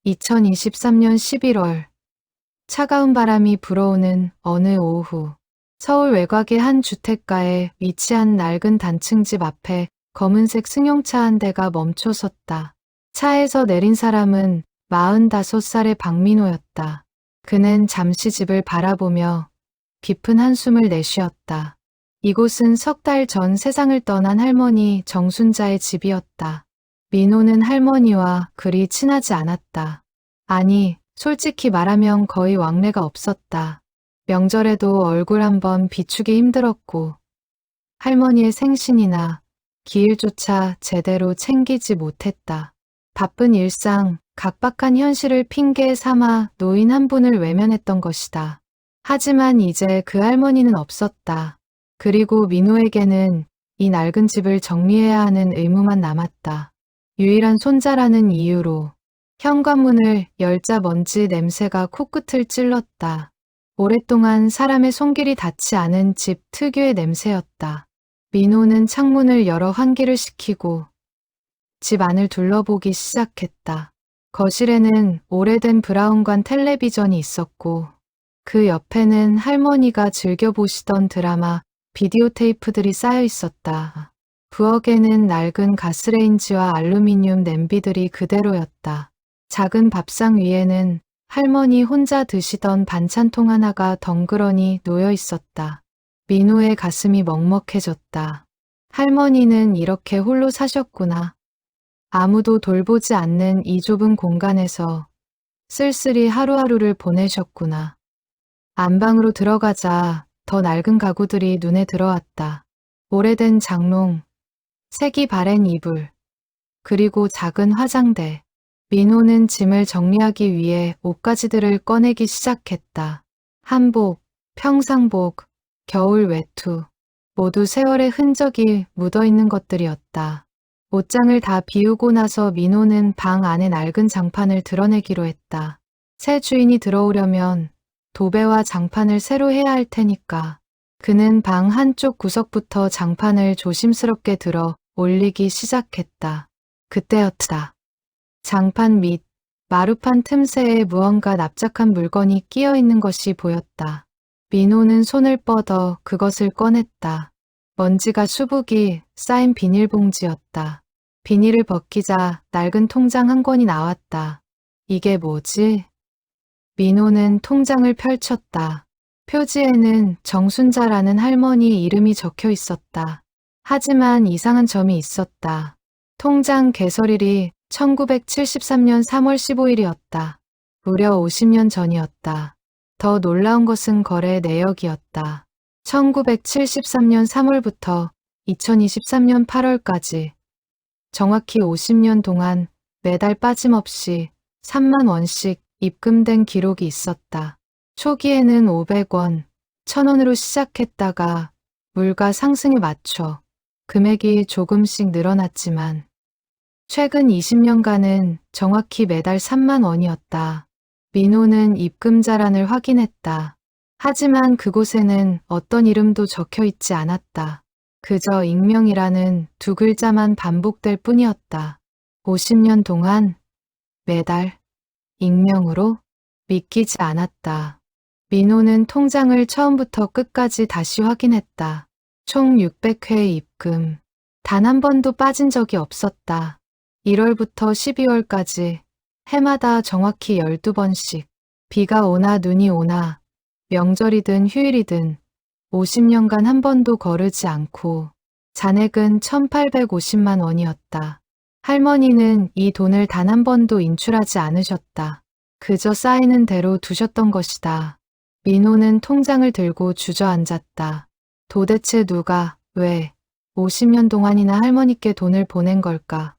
2023년 11월 차가운 바람이 불어오는 어느 오후 서울 외곽의 한 주택가에 위치한 낡은 단층집 앞에 검은색 승용차 한 대가 멈춰 섰다. 차에서 내린 사람은 45살의 박민호였다. 그는 잠시 집을 바라보며 깊은 한숨을 내쉬었다. 이곳은 석 달 전 세상을 떠난 할머니 정순자의 집이었다. 민호는 할머니와 그리 친하지 않았다. 아니, 솔직히 말하면 거의 왕래가 없었다. 명절에도 얼굴 한번 비추기 힘들었고 할머니의 생신이나 기일조차 제대로 챙기지 못했다. 바쁜 일상, 각박한 현실을 핑계 삼아 노인 한 분을 외면했던 것이다. 하지만 이제 그 할머니는 없었다. 그리고 민호에게는 이 낡은 집을 정리해야 하는 의무만 남았다. 유일한 손자라는 이유로 현관문을 열자 먼지 냄새가 코끝을 찔렀다. 오랫동안 사람의 손길이 닿지 않은 집 특유의 냄새였다. 민호는 창문을 열어 환기를 시키고 집 안을 둘러보기 시작했다. 거실에는 오래된 브라운관 텔레비전이 있었고 그 옆에는 할머니가 즐겨보시던 드라마 비디오 테이프들이 쌓여 있었다. 부엌에는 낡은 가스레인지와 알루미늄 냄비들이 그대로였다. 작은 밥상 위에는 할머니 혼자 드시던 반찬통 하나가 덩그러니 놓여 있었다. 민호의 가슴이 먹먹해졌다. 할머니는 이렇게 홀로 사셨구나. 아무도 돌보지 않는 이 좁은 공간에서 쓸쓸히 하루하루를 보내셨구나. 안방으로 들어가자 더 낡은 가구들이 눈에 들어왔다. 오래된 장롱, 색이 바랜 이불, 그리고 작은 화장대. 민호는 짐을 정리하기 위해 옷가지들을 꺼내기 시작했다. 한복, 평상복, 겨울 외투, 모두 세월의 흔적이 묻어있는 것들이었다. 옷장을 다 비우고 나서 민호는 방 안의 낡은 장판을 드러내기로 했다. 새 주인이 들어오려면 도배와 장판을 새로 해야 할 테니까. 그는 방 한쪽 구석부터 장판을 조심스럽게 들어 올리기 시작했다. 그때였다. 장판 및 마루판 틈새에 무언가 납작한 물건이 끼어 있는 것이 보였다. 민호는 손을 뻗어 그것을 꺼냈다. 먼지가 수북이 쌓인 비닐봉지였다. 비닐을 벗기자 낡은 통장 한 권이 나왔다. 이게 뭐지? 민호는 통장을 펼쳤다. 표지에는 정순자라는 할머니 이름이 적혀 있었다. 하지만 이상한 점이 있었다. 통장 개설일이 1973년 3월 15일이었다. 무려 50년 전이었다. 더 놀라운 것은 거래 내역이었다. 1973년 3월부터 2023년 8월까지 정확히 50년 동안 매달 빠짐없이 3만 원씩 입금된 기록이 있었다. 초기에는 500원, 1,000원으로 시작했다가 물가 상승에 맞춰 금액이 조금씩 늘어났지만 최근 20년간은 정확히 매달 3만 원이었다. 민호는 입금자란을 확인했다. 하지만 그곳에는 어떤 이름도 적혀 있지 않았다. 그저 익명이라는 두 글자만 반복될 뿐이었다. 50년 동안 매달 익명으로 믿기지 않았다. 민호는 통장을 처음부터 끝까지 다시 확인했다. 총 600회 입금. 단 한 번도 빠진 적이 없었다. 1월부터 12월까지 해마다 정확히 12번씩 비가 오나 눈이 오나 명절이든 휴일이든 50년간 한 번도 거르지 않고 잔액은 1,850만 원이었다. 할머니는 이 돈을 단 한 번도 인출하지 않으셨다. 그저 쌓이는 대로 두셨던 것이다. 민호는 통장을 들고 주저앉았다. 도대체 누가, 왜 50년 동안이나 할머니께 돈을 보낸 걸까?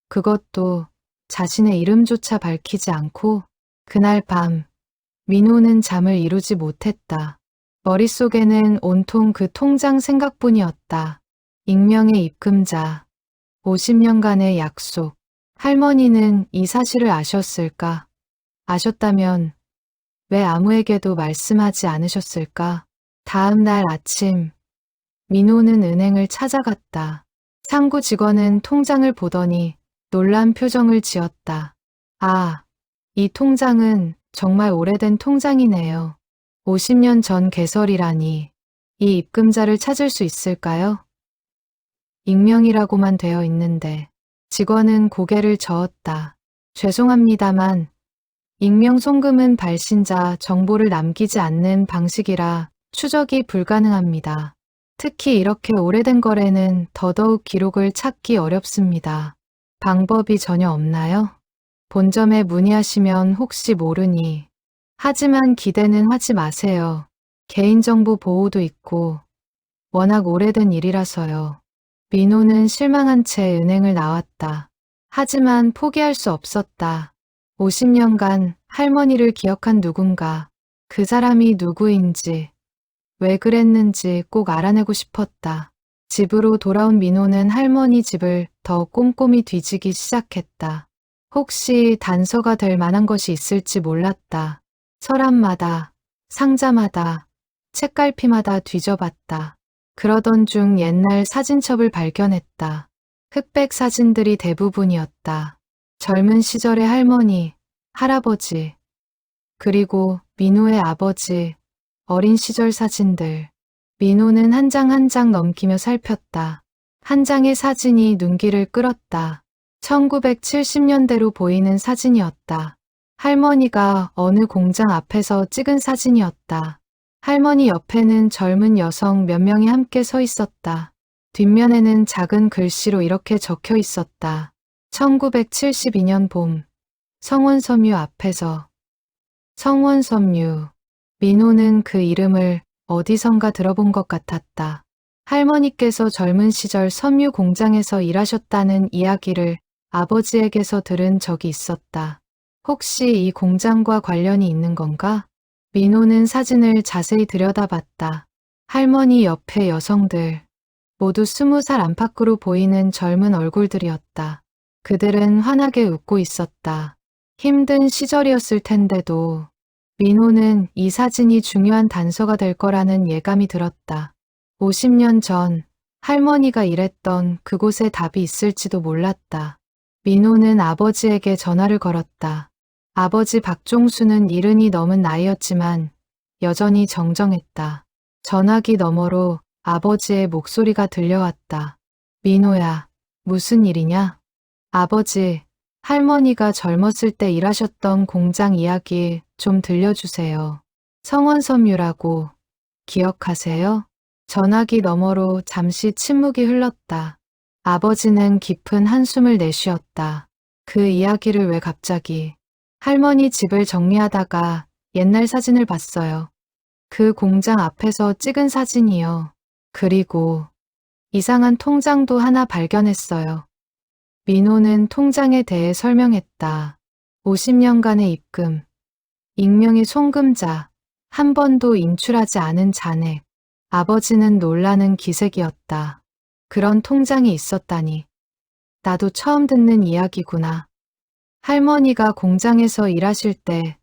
그것도 자신의 이름조차 밝히지 않고. 그날 밤 민호는 잠을 이루지 못했다. 머릿속에는 온통 그 통장 생각뿐이었다. 익명의 입금자, 50년간의 약속. 할머니는 이 사실을 아셨을까? 아셨다면 왜 아무에게도 말씀하지 않으셨을까? 다음 날 아침 민호는 은행을 찾아갔다. 상구 직원은 통장을 보더니 놀란 표정을 지었다. 아, 이 통장은 정말 오래된 통장이네요. 50년 전 개설이라니. 이 입금자를 찾을 수 있을까요? 익명이라고만 되어 있는데. 직원은 고개를 저었다. 죄송합니다만 익명 송금은 발신자 정보를 남기지 않는 방식이라 추적이 불가능합니다. 특히 이렇게 오래된 거래는 더더욱 기록을 찾기 어렵습니다. 방법이 전혀 없나요? 본점에 문의하시면 혹시 모르니. 하지만 기대는 하지 마세요. 개인정보 보호도 있고 워낙 오래된 일이라서요. 민호는 실망한 채 은행을 나왔다. 하지만 포기할 수 없었다. 50년간 할머니를 기억한 누군가, 그 사람이 누구인지, 왜 그랬는지 꼭 알아내고 싶었다. 집으로 돌아온 민호는 할머니 집을 더 꼼꼼히 뒤지기 시작했다. 혹시 단서가 될 만한 것이 있을지 몰랐다. 서랍마다, 상자마다, 책갈피마다 뒤져봤다. 그러던 중 옛날 사진첩을 발견했다. 흑백 사진들이 대부분이었다. 젊은 시절의 할머니, 할아버지, 그리고 민호의 아버지, 어린 시절 사진들. 민호는 한 장 한 장 넘기며 살폈다. 한 장의 사진이 눈길을 끌었다. 1970년대로 보이는 사진이었다. 할머니가 어느 공장 앞에서 찍은 사진이었다. 할머니 옆에는 젊은 여성 몇 명이 함께 서 있었다. 뒷면에는 작은 글씨로 이렇게 적혀 있었다. 1972년 봄, 성원섬유 앞에서. 성원섬유. 민호는 그 이름을 어디선가 들어본 것 같았다. 할머니께서 젊은 시절 섬유 공장에서 일하셨다는 이야기를 아버지에게서 들은 적이 있었다. 혹시 이 공장과 관련이 있는 건가? 민호는 사진을 자세히 들여다봤다. 할머니 옆의 여성들, 모두 20살 안팎으로 보이는 젊은 얼굴들이었다. 그들은 환하게 웃고 있었다. 힘든 시절이었을 텐데도 민호는 이 사진이 중요한 단서가 될 거라는 예감이 들었다. 50년 전 할머니가 일했던 그곳에 답이 있을지도 몰랐다. 민호는 아버지에게 전화를 걸었다. 아버지 박종수는 70이 넘은 나이였지만 여전히 정정했다. 전화기 너머로 아버지의 목소리가 들려왔다. 민호야, 무슨 일이냐? 아버지, 할머니가 젊었을 때 일하셨던 공장 이야기 좀 들려주세요. 성원섬유라고 기억하세요? 전화기 너머로 잠시 침묵이 흘렀다. 아버지는 깊은 한숨을 내쉬었다. 그 이야기를 왜 갑자기? 할머니 집을 정리하다가 옛날 사진을 봤어요. 그 공장 앞에서 찍은 사진이요. 그리고 이상한 통장도 하나 발견했어요. 민호는 통장에 대해 설명했다. 50년간의 입금, 익명의 송금자, 한 번도 인출하지 않은 잔액. 아버지는 놀라는 기색이었다. 그런 통장이 있었다니. 나도 처음 듣는 이야기구나. 할머니가 공장에서 일하실 때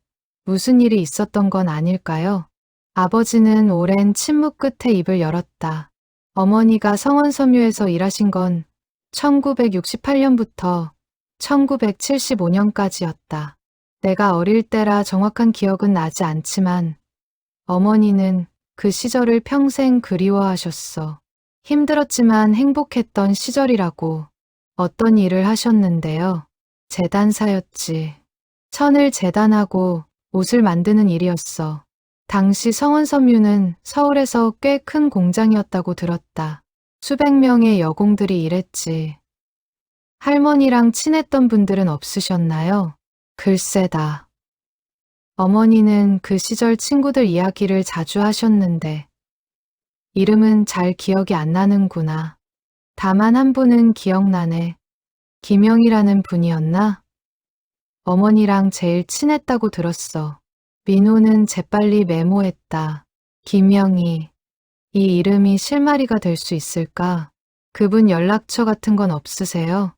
무슨 일이 있었던 건 아닐까요? 아버지는 오랜 침묵 끝에 입을 열었다. 어머니가 성원섬유에서 일하신 건 1968년부터 1975년까지였다. 내가 어릴 때라 정확한 기억은 나지 않지만 어머니는 그 시절을 평생 그리워하셨어. 힘들었지만 행복했던 시절이라고. 어떤 일을 하셨는데요? 재단사였지. 천을 재단하고 옷을 만드는 일이었어. 당시 성원섬유는 서울에서 꽤 큰 공장이었다고 들었다. 수백 명의 여공들이 일했지. 할머니랑 친했던 분들은 없으셨나요? 글쎄다. 어머니는 그 시절 친구들 이야기를 자주 하셨는데 이름은 잘 기억이 안 나는구나. 다만 한 분은 기억나네. 김영이라는 분이었나? 어머니랑 제일 친했다고 들었어. 민호는 재빨리 메모했다. 김영이. 이 이름이 실마리가 될 수 있을까? 그분 연락처 같은 건 없으세요?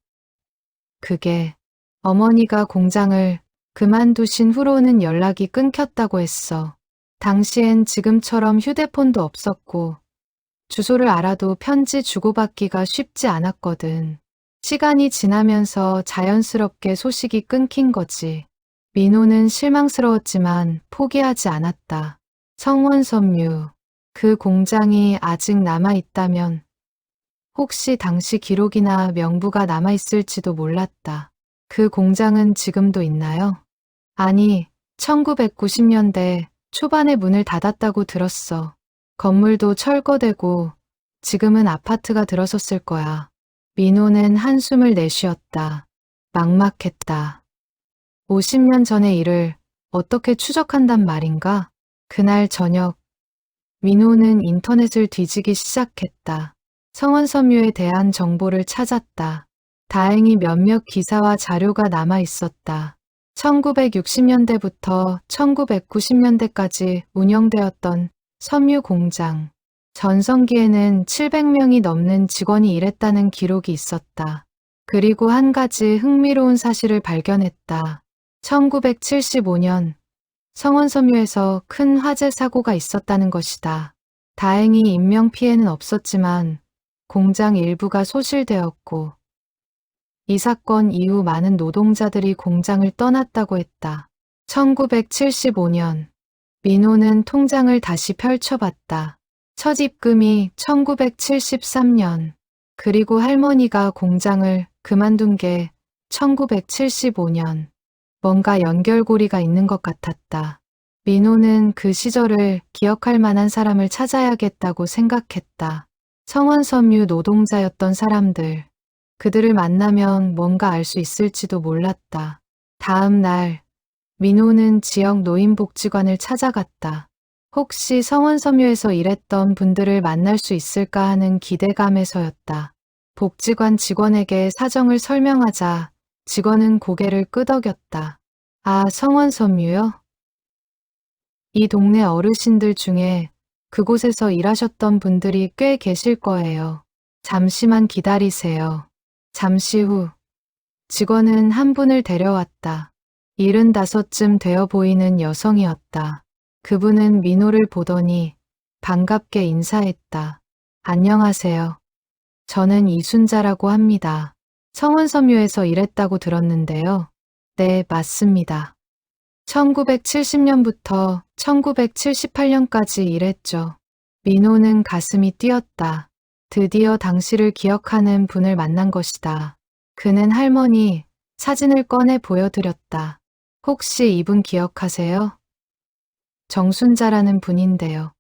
그게 어머니가 공장을 그만두신 후로는 연락이 끊겼다고 했어. 당시엔 지금처럼 휴대폰도 없었고 주소를 알아도 편지 주고받기가 쉽지 않았거든. 시간이 지나면서 자연스럽게 소식이 끊긴 거지. 민호는 실망스러웠지만 포기하지 않았다. 성원섬유, 그 공장이 아직 남아있다면 혹시 당시 기록이나 명부가 남아있을지도 몰랐다. 그 공장은 지금도 있나요? 아니, 1990년대 초반에 문을 닫았다고 들었어. 건물도 철거되고 지금은 아파트가 들어섰을 거야. 민호는 한숨을 내쉬었다. 막막했다. 50년 전의 일을 어떻게 추적한단 말인가? 그날 저녁, 민호는 인터넷을 뒤지기 시작했다. 성원섬유에 대한 정보를 찾았다. 다행히 몇몇 기사와 자료가 남아 있었다. 1960년대부터 1990년대까지 운영되었던 섬유 공장. 전성기에는 700명이 넘는 직원이 일했다는 기록이 있었다. 그리고 한 가지 흥미로운 사실을 발견했다. 1975년 성원섬유에서 큰 화재 사고가 있었다는 것이다. 다행히 인명피해는 없었지만 공장 일부가 소실되었고 이 사건 이후 많은 노동자들이 공장을 떠났다고 했다. 1975년 민호는 통장을 다시 펼쳐봤다. 첫 입금이 1973년, 그리고 할머니가 공장을 그만둔 게 1975년. 뭔가 연결고리가 있는 것 같았다. 민호는 그 시절을 기억할 만한 사람을 찾아야겠다고 생각했다. 성원섬유 노동자였던 사람들. 그들을 만나면 뭔가 알 수 있을지도 몰랐다. 다음 날, 민호는 지역 노인복지관을 찾아갔다. 혹시 성원섬유에서 일했던 분들을 만날 수 있을까 하는 기대감에서였다. 복지관 직원에게 사정을 설명하자 직원은 고개를 끄덕였다. 아, 성원섬유요? 이 동네 어르신들 중에 그곳에서 일하셨던 분들이 꽤 계실 거예요. 잠시만 기다리세요. 잠시 후 직원은 한 분을 데려왔다. 75쯤 되어 보이는 여성이었다. 그분은 민호를 보더니 반갑게 인사했다. 안녕하세요. 저는 이순자라고 합니다. 성원섬유에서 일했다고 들었는데요. 네, 맞습니다. 1970년부터 1978년까지 일했죠. 민호는 가슴이 뛰었다. 드디어 당시를 기억하는 분을 만난 것이다. 그는 할머니 사진을 꺼내 보여드렸다. 혹시 이분 기억하세요? 정순자라는 분인데요.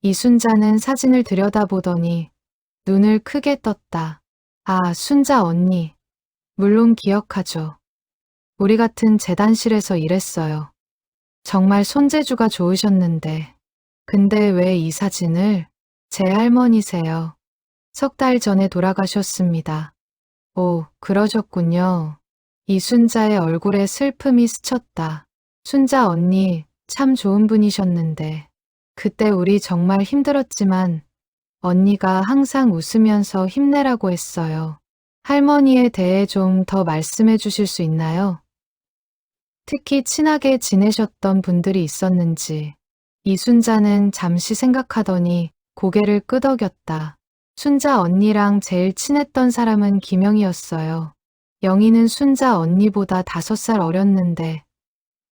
이순자는 사진을 들여다보더니 눈을 크게 떴다. 아, 순자 언니. 물론 기억하죠. 우리 같은 재단실에서 일했어요. 정말 손재주가 좋으셨는데. 근데 왜 이 사진을? 제 할머니세요. 석 달 전에 돌아가셨습니다. 오, 그러셨군요. 이순자의 얼굴에 슬픔이 스쳤다. 순자 언니, 참 좋은 분이셨는데. 그때 우리 정말 힘들었지만 언니가 항상 웃으면서 힘내라고 했어요. 할머니에 대해 좀 더 말씀해 주실 수 있나요? 특히 친하게 지내셨던 분들이 있었는지. 이순자는 잠시 생각하더니 고개를 끄덕였다. 순자 언니랑 제일 친했던 사람은 김영이었어요. 영희는 순자 언니보다 5살 어렸는데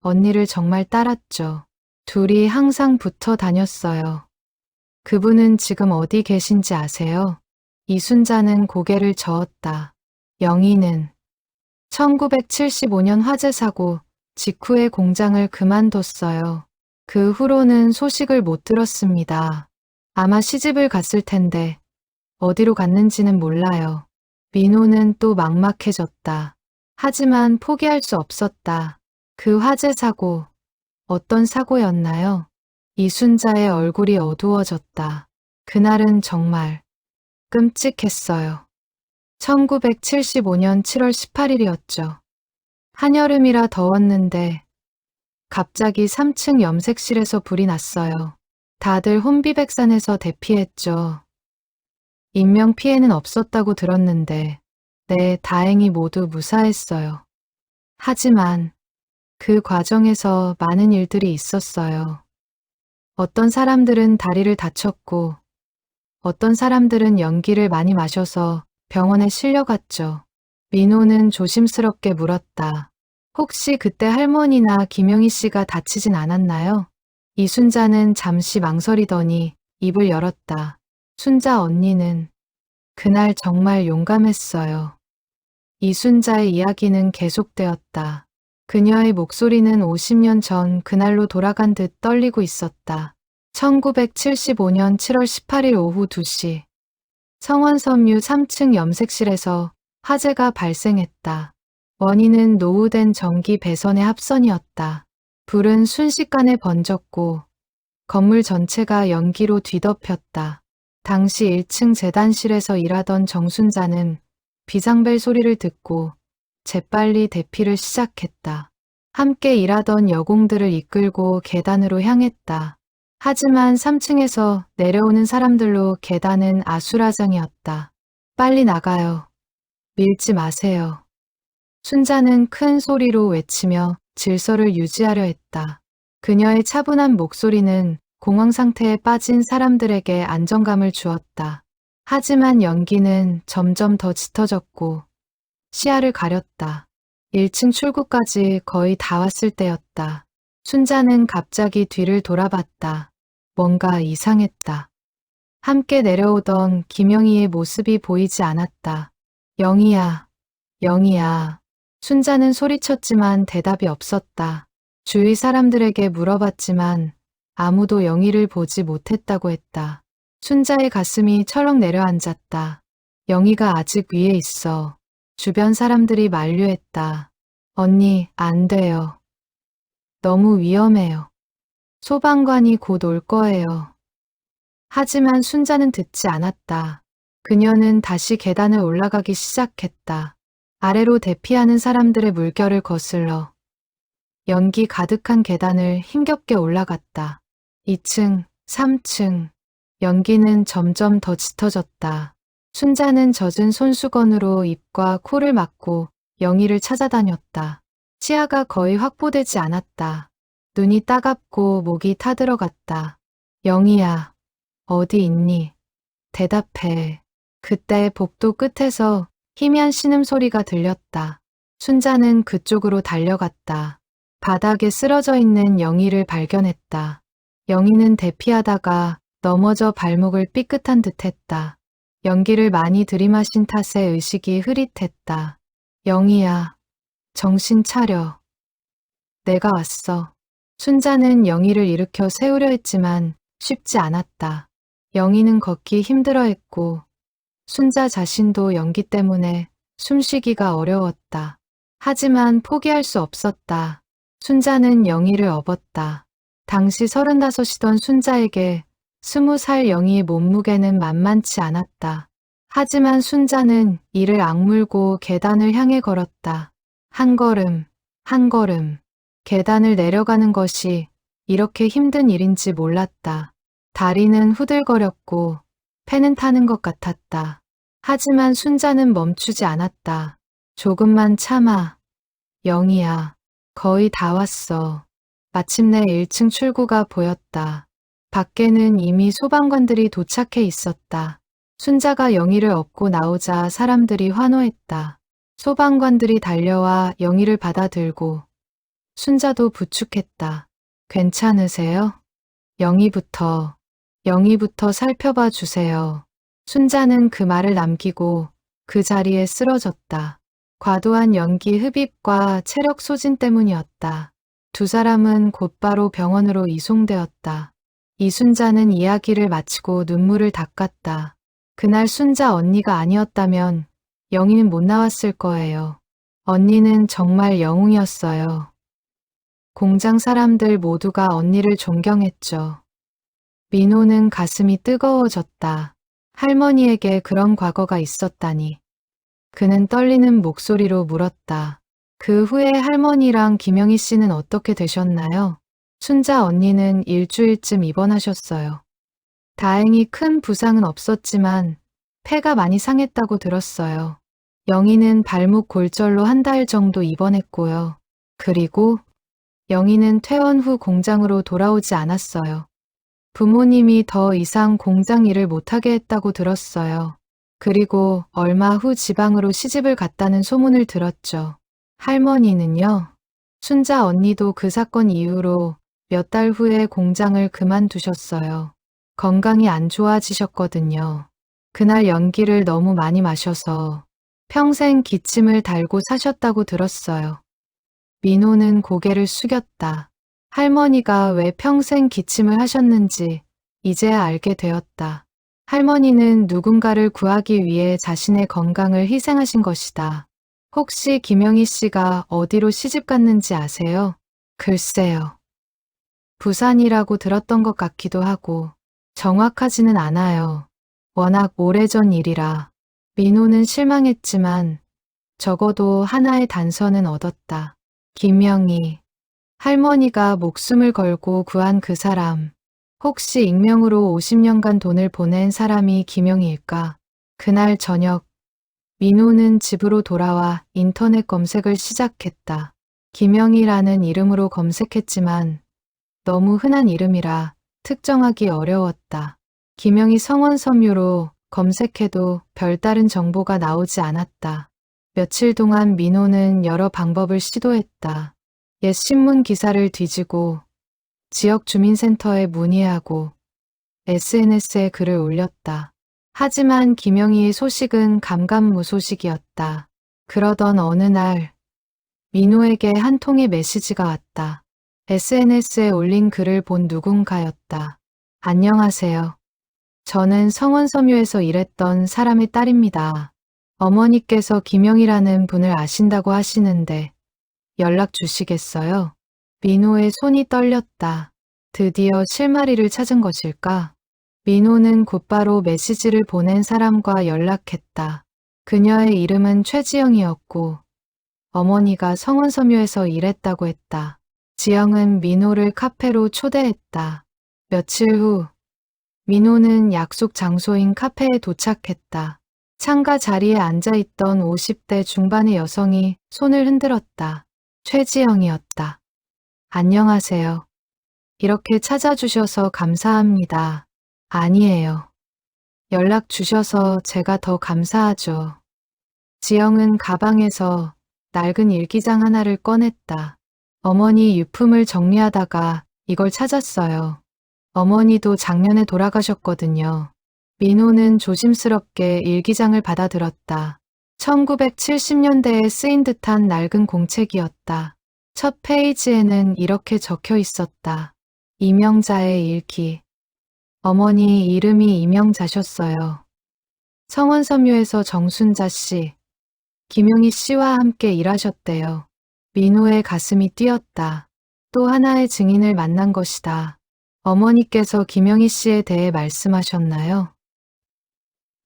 언니를 정말 따랐죠. 둘이 항상 붙어 다녔어요. 그분은 지금 어디 계신지 아세요? 이순자는 고개를 저었다. 영희는 1975년 화재 사고 직후에 공장을 그만뒀어요. 그 후로는 소식을 못 들었습니다. 아마 시집을 갔을 텐데 어디로 갔는지는 몰라요. 민호는 또 막막해졌다. 하지만 포기할 수 없었다. 그 화재 사고, 어떤 사고였나요? 이순자의 얼굴이 어두워졌다. 그날은 정말 끔찍했어요. 1975년 7월 18일이었죠. 한여름이라 더웠는데 갑자기 3층 염색실에서 불이 났어요. 다들 혼비백산해서 대피했죠. 인명피해는 없었다고 들었는데, 네, 다행히 모두 무사했어요. 하지만 그 과정에서 많은 일들이 있었어요. 어떤 사람들은 다리를 다쳤고, 어떤 사람들은 연기를 많이 마셔서 병원에 실려갔죠. 민호는 조심스럽게 물었다. 혹시 그때 할머니나 김영희 씨가 다치진 않았나요? 이순자는 잠시 망설이더니 입을 열었다. 순자 언니는 그날 정말 용감했어요. 이순자의 이야기는 계속되었다. 그녀의 목소리는 50년 전 그날로 돌아간 듯 떨리고 있었다. 1975년 7월 18일 오후 2시 성원섬유 3층 염색실에서 화재가 발생했다. 원인은 노후된 전기 배선의 합선이었다. 불은 순식간에 번졌고 건물 전체가 연기로 뒤덮였다. 당시 1층 재단실에서 일하던 정순자는 비상벨 소리를 듣고 재빨리 대피를 시작했다. 함께 일하던 여공들을 이끌고 계단으로 향했다. 하지만 3층에서 내려오는 사람들로 계단은 아수라장이었다. 빨리 나가요. 밀지 마세요. 순자는 큰 소리로 외치며 질서를 유지하려 했다. 그녀의 차분한 목소리는 공황 상태에 빠진 사람들에게 안정감을 주었다. 하지만 연기는 점점 더 짙어졌고 시야를 가렸다. 1층 출구까지 거의 다 왔을 때였다. 순자는 갑자기 뒤를 돌아봤다. 뭔가 이상했다. 함께 내려오던 김영희의 모습이 보이지 않았다. 영희야, 영희야. 순자는 소리쳤지만 대답이 없었다. 주위 사람들에게 물어봤지만 아무도 영희를 보지 못했다고 했다. 순자의 가슴이 철렁 내려앉았다. 영희가 아직 위에 있어. 주변 사람들이 만류했다. 언니, 안 돼요. 너무 위험해요. 소방관이 곧 올 거예요. 하지만 순자는 듣지 않았다. 그녀는 다시 계단을 올라가기 시작했다. 아래로 대피하는 사람들의 물결을 거슬러 연기 가득한 계단을 힘겹게 올라갔다. 2층, 3층. 연기는 점점 더 짙어졌다. 순자는 젖은 손수건으로 입과 코를 막고 영희를 찾아다녔다. 시야가 거의 확보되지 않았다. 눈이 따갑고 목이 타들어갔다. 영희야, 어디 있니? 대답해. 그때 복도 끝에서 희미한 신음소리가 들렸다. 순자는 그쪽으로 달려갔다. 바닥에 쓰러져 있는 영희를 발견했다. 영희는 대피하다가 넘어져 발목을 삐끗한 듯했다. 연기를 많이 들이마신 탓에 의식이 흐릿했다. 영희야, 정신 차려. 내가 왔어. 순자는 영희를 일으켜 세우려 했지만 쉽지 않았다. 영희는 걷기 힘들어했고 순자 자신도 연기 때문에 숨쉬기가 어려웠다. 하지만 포기할 수 없었다. 순자는 영희를 업었다. 당시 35이던 순자에게 20살 영희의 몸무게는 만만치 않았다. 하지만 순자는 이를 악물고 계단을 향해 걸었다. 한 걸음, 한 걸음. 계단을 내려가는 것이 이렇게 힘든 일인지 몰랐다. 다리는 후들거렸고 패는 타는 것 같았다. 하지만 순자는 멈추지 않았다. 조금만 참아. 영희야, 거의 다 왔어. 마침내 1층 출구가 보였다. 밖에는 이미 소방관들이 도착해 있었다. 순자가 영희를 업고 나오자 사람들이 환호했다. 소방관들이 달려와 영희를 받아들고 순자도 부축했다. 괜찮으세요? 영희부터 살펴봐 주세요. 순자는 그 말을 남기고 그 자리에 쓰러졌다. 과도한 연기 흡입과 체력 소진 때문이었다. 두 사람은 곧바로 병원으로 이송되었다. 이순자는 이야기를 마치고 눈물을 닦았다. 그날 순자 언니가 아니었다면 영희는 못 나왔을 거예요. 언니는 정말 영웅이었어요. 공장 사람들 모두가 언니를 존경했죠. 민호는 가슴이 뜨거워졌다. 할머니에게 그런 과거가 있었다니. 그는 떨리는 목소리로 물었다. 그 후에 할머니랑 김영희 씨는 어떻게 되셨나요? 순자 언니는 일주일쯤 입원하셨어요. 다행히 큰 부상은 없었지만 폐가 많이 상했다고 들었어요. 영희는 발목 골절로 한 달 정도 입원했고요. 그리고 영희는 퇴원 후 공장으로 돌아오지 않았어요. 부모님이 더 이상 공장 일을 못하게 했다고 들었어요. 그리고 얼마 후 지방으로 시집을 갔다는 소문을 들었죠. 할머니는요? 순자 언니도 그 사건 이후로 몇 달 후에 공장을 그만두셨어요. 건강이 안 좋아지셨거든요. 그날 연기를 너무 많이 마셔서 평생 기침을 달고 사셨다고 들었어요. 민호는 고개를 숙였다. 할머니가 왜 평생 기침을 하셨는지 이제야 알게 되었다. 할머니는 누군가를 구하기 위해 자신의 건강을 희생하신 것이다. 혹시 김영희 씨가 어디로 시집 갔는지 아세요? 글쎄요. 부산이라고 들었던 것 같기도 하고 정확하지는 않아요. 워낙 오래전 일이라. 민호는 실망했지만 적어도 하나의 단서는 얻었다. 김영희. 할머니가 목숨을 걸고 구한 그 사람. 혹시 익명으로 50년간 돈을 보낸 사람이 김영희일까? 그날 저녁 민호는 집으로 돌아와 인터넷 검색을 시작했다. 김영희라는 이름으로 검색했지만 너무 흔한 이름이라 특정하기 어려웠다. 김영희 성원 섬유로 검색해도 별다른 정보가 나오지 않았다. 며칠 동안 민호는 여러 방법을 시도했다. 옛 신문 기사를 뒤지고 지역 주민센터에 문의하고 SNS에 글을 올렸다. 하지만 김영희의 소식은 감감무소식이었다. 그러던 어느 날 민호에게 한 통의 메시지가 왔다. SNS에 올린 글을 본 누군가였다. 안녕하세요. 저는 성원섬유에서 일했던 사람의 딸입니다. 어머니께서 김영희라는 분을 아신다고 하시는데 연락 주시겠어요? 민호의 손이 떨렸다. 드디어 실마리를 찾은 것일까? 민호는 곧바로 메시지를 보낸 사람과 연락했다. 그녀의 이름은 최지영이었고 어머니가 성원섬유에서 일했다고 했다. 지영은 민호를 카페로 초대했다. 며칠 후 민호는 약속 장소인 카페에 도착했다. 창가 자리에 앉아있던 50대 중반의 여성이 손을 흔들었다. 최지영이었다. 안녕하세요. 이렇게 찾아주셔서 감사합니다. 아니에요. 연락 주셔서 제가 더 감사하죠. 지영은 가방에서 낡은 일기장 하나를 꺼냈다. 어머니 유품을 정리하다가 이걸 찾았어요. 어머니도 작년에 돌아가셨거든요. 민호는 조심스럽게 일기장을 받아들었다. 1970년대에 쓰인 듯한 낡은 공책이었다. 첫 페이지에는 이렇게 적혀 있었다. 이명자의 일기. 어머니 이름이 이명자셨어요. 성원섬유에서 정순자 씨, 김용희 씨와 함께 일하셨대요. 민호의 가슴이 뛰었다. 또 하나의 증인을 만난 것이다. 어머니께서 김영희 씨에 대해 말씀하셨나요?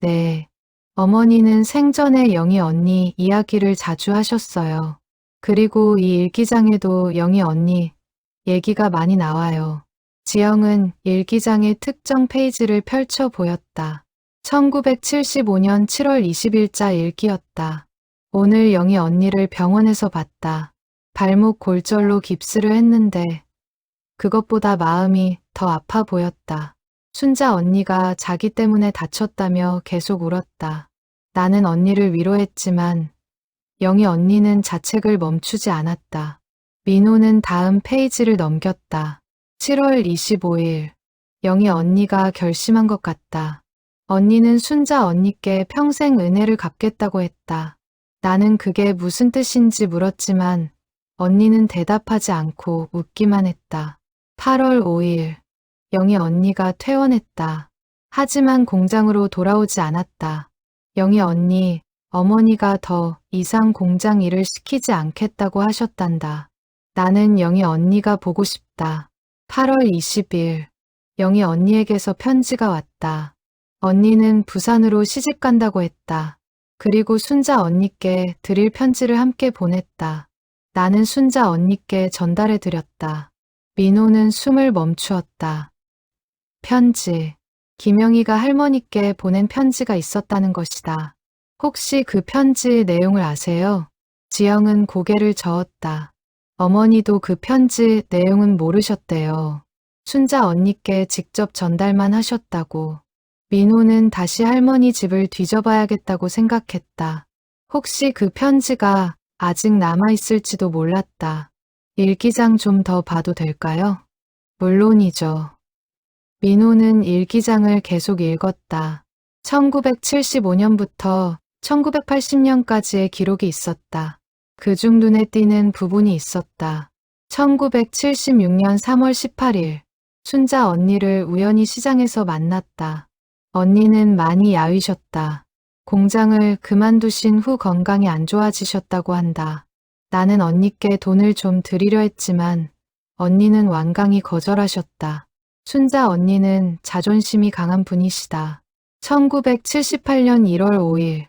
네. 어머니는 생전에 영희 언니 이야기를 자주 하셨어요. 그리고 이 일기장에도 영희 언니 얘기가 많이 나와요. 지영은 일기장의 특정 페이지를 펼쳐 보였다. 1975년 7월 20일자 일기였다. 오늘 영희 언니를 병원에서 봤다. 발목 골절로 깁스를 했는데 그것보다 마음이 더 아파 보였다. 순자 언니가 자기 때문에 다쳤다며 계속 울었다. 나는 언니를 위로했지만 영희 언니는 자책을 멈추지 않았다. 민호는 다음 페이지를 넘겼다. 7월 25일, 영희 언니가 결심한 것 같다. 언니는 순자 언니께 평생 은혜를 갚겠다고 했다. 나는 그게 무슨 뜻인지 물었지만 언니는 대답하지 않고 웃기만 했다. 8월 5일, 영희 언니가 퇴원했다. 하지만 공장으로 돌아오지 않았다. 영희 언니, 어머니가 더 이상 공장 일을 시키지 않겠다고 하셨단다. 나는 영희 언니가 보고 싶다. 8월 20일, 영희 언니에게서 편지가 왔다. 언니는 부산으로 시집 간다고 했다. 그리고 순자 언니께 드릴 편지를 함께 보냈다. 나는 순자 언니께 전달해 드렸다. 민호는 숨을 멈추었다. 편지. 김영희가 할머니께 보낸 편지가 있었다는 것이다. 혹시 그 편지 내용을 아세요? 지영은 고개를 저었다. 어머니도 그 편지 내용은 모르셨대요. 순자 언니께 직접 전달만 하셨다고. 민호는 다시 할머니 집을 뒤져봐야겠다고 생각했다. 혹시 그 편지가 아직 남아있을지도 몰랐다. 일기장 좀 더 봐도 될까요? 물론이죠. 민호는 일기장을 계속 읽었다. 1975년부터 1980년까지의 기록이 있었다. 그중 눈에 띄는 부분이 있었다. 1976년 3월 18일, 순자 언니를 우연히 시장에서 만났다. 언니는 많이 야위셨다. 공장을 그만두신 후 건강이 안 좋아지셨다고 한다. 나는 언니께 돈을 좀 드리려 했지만 언니는 완강히 거절하셨다. 순자 언니는 자존심이 강한 분이시다. 1978년 1월 5일,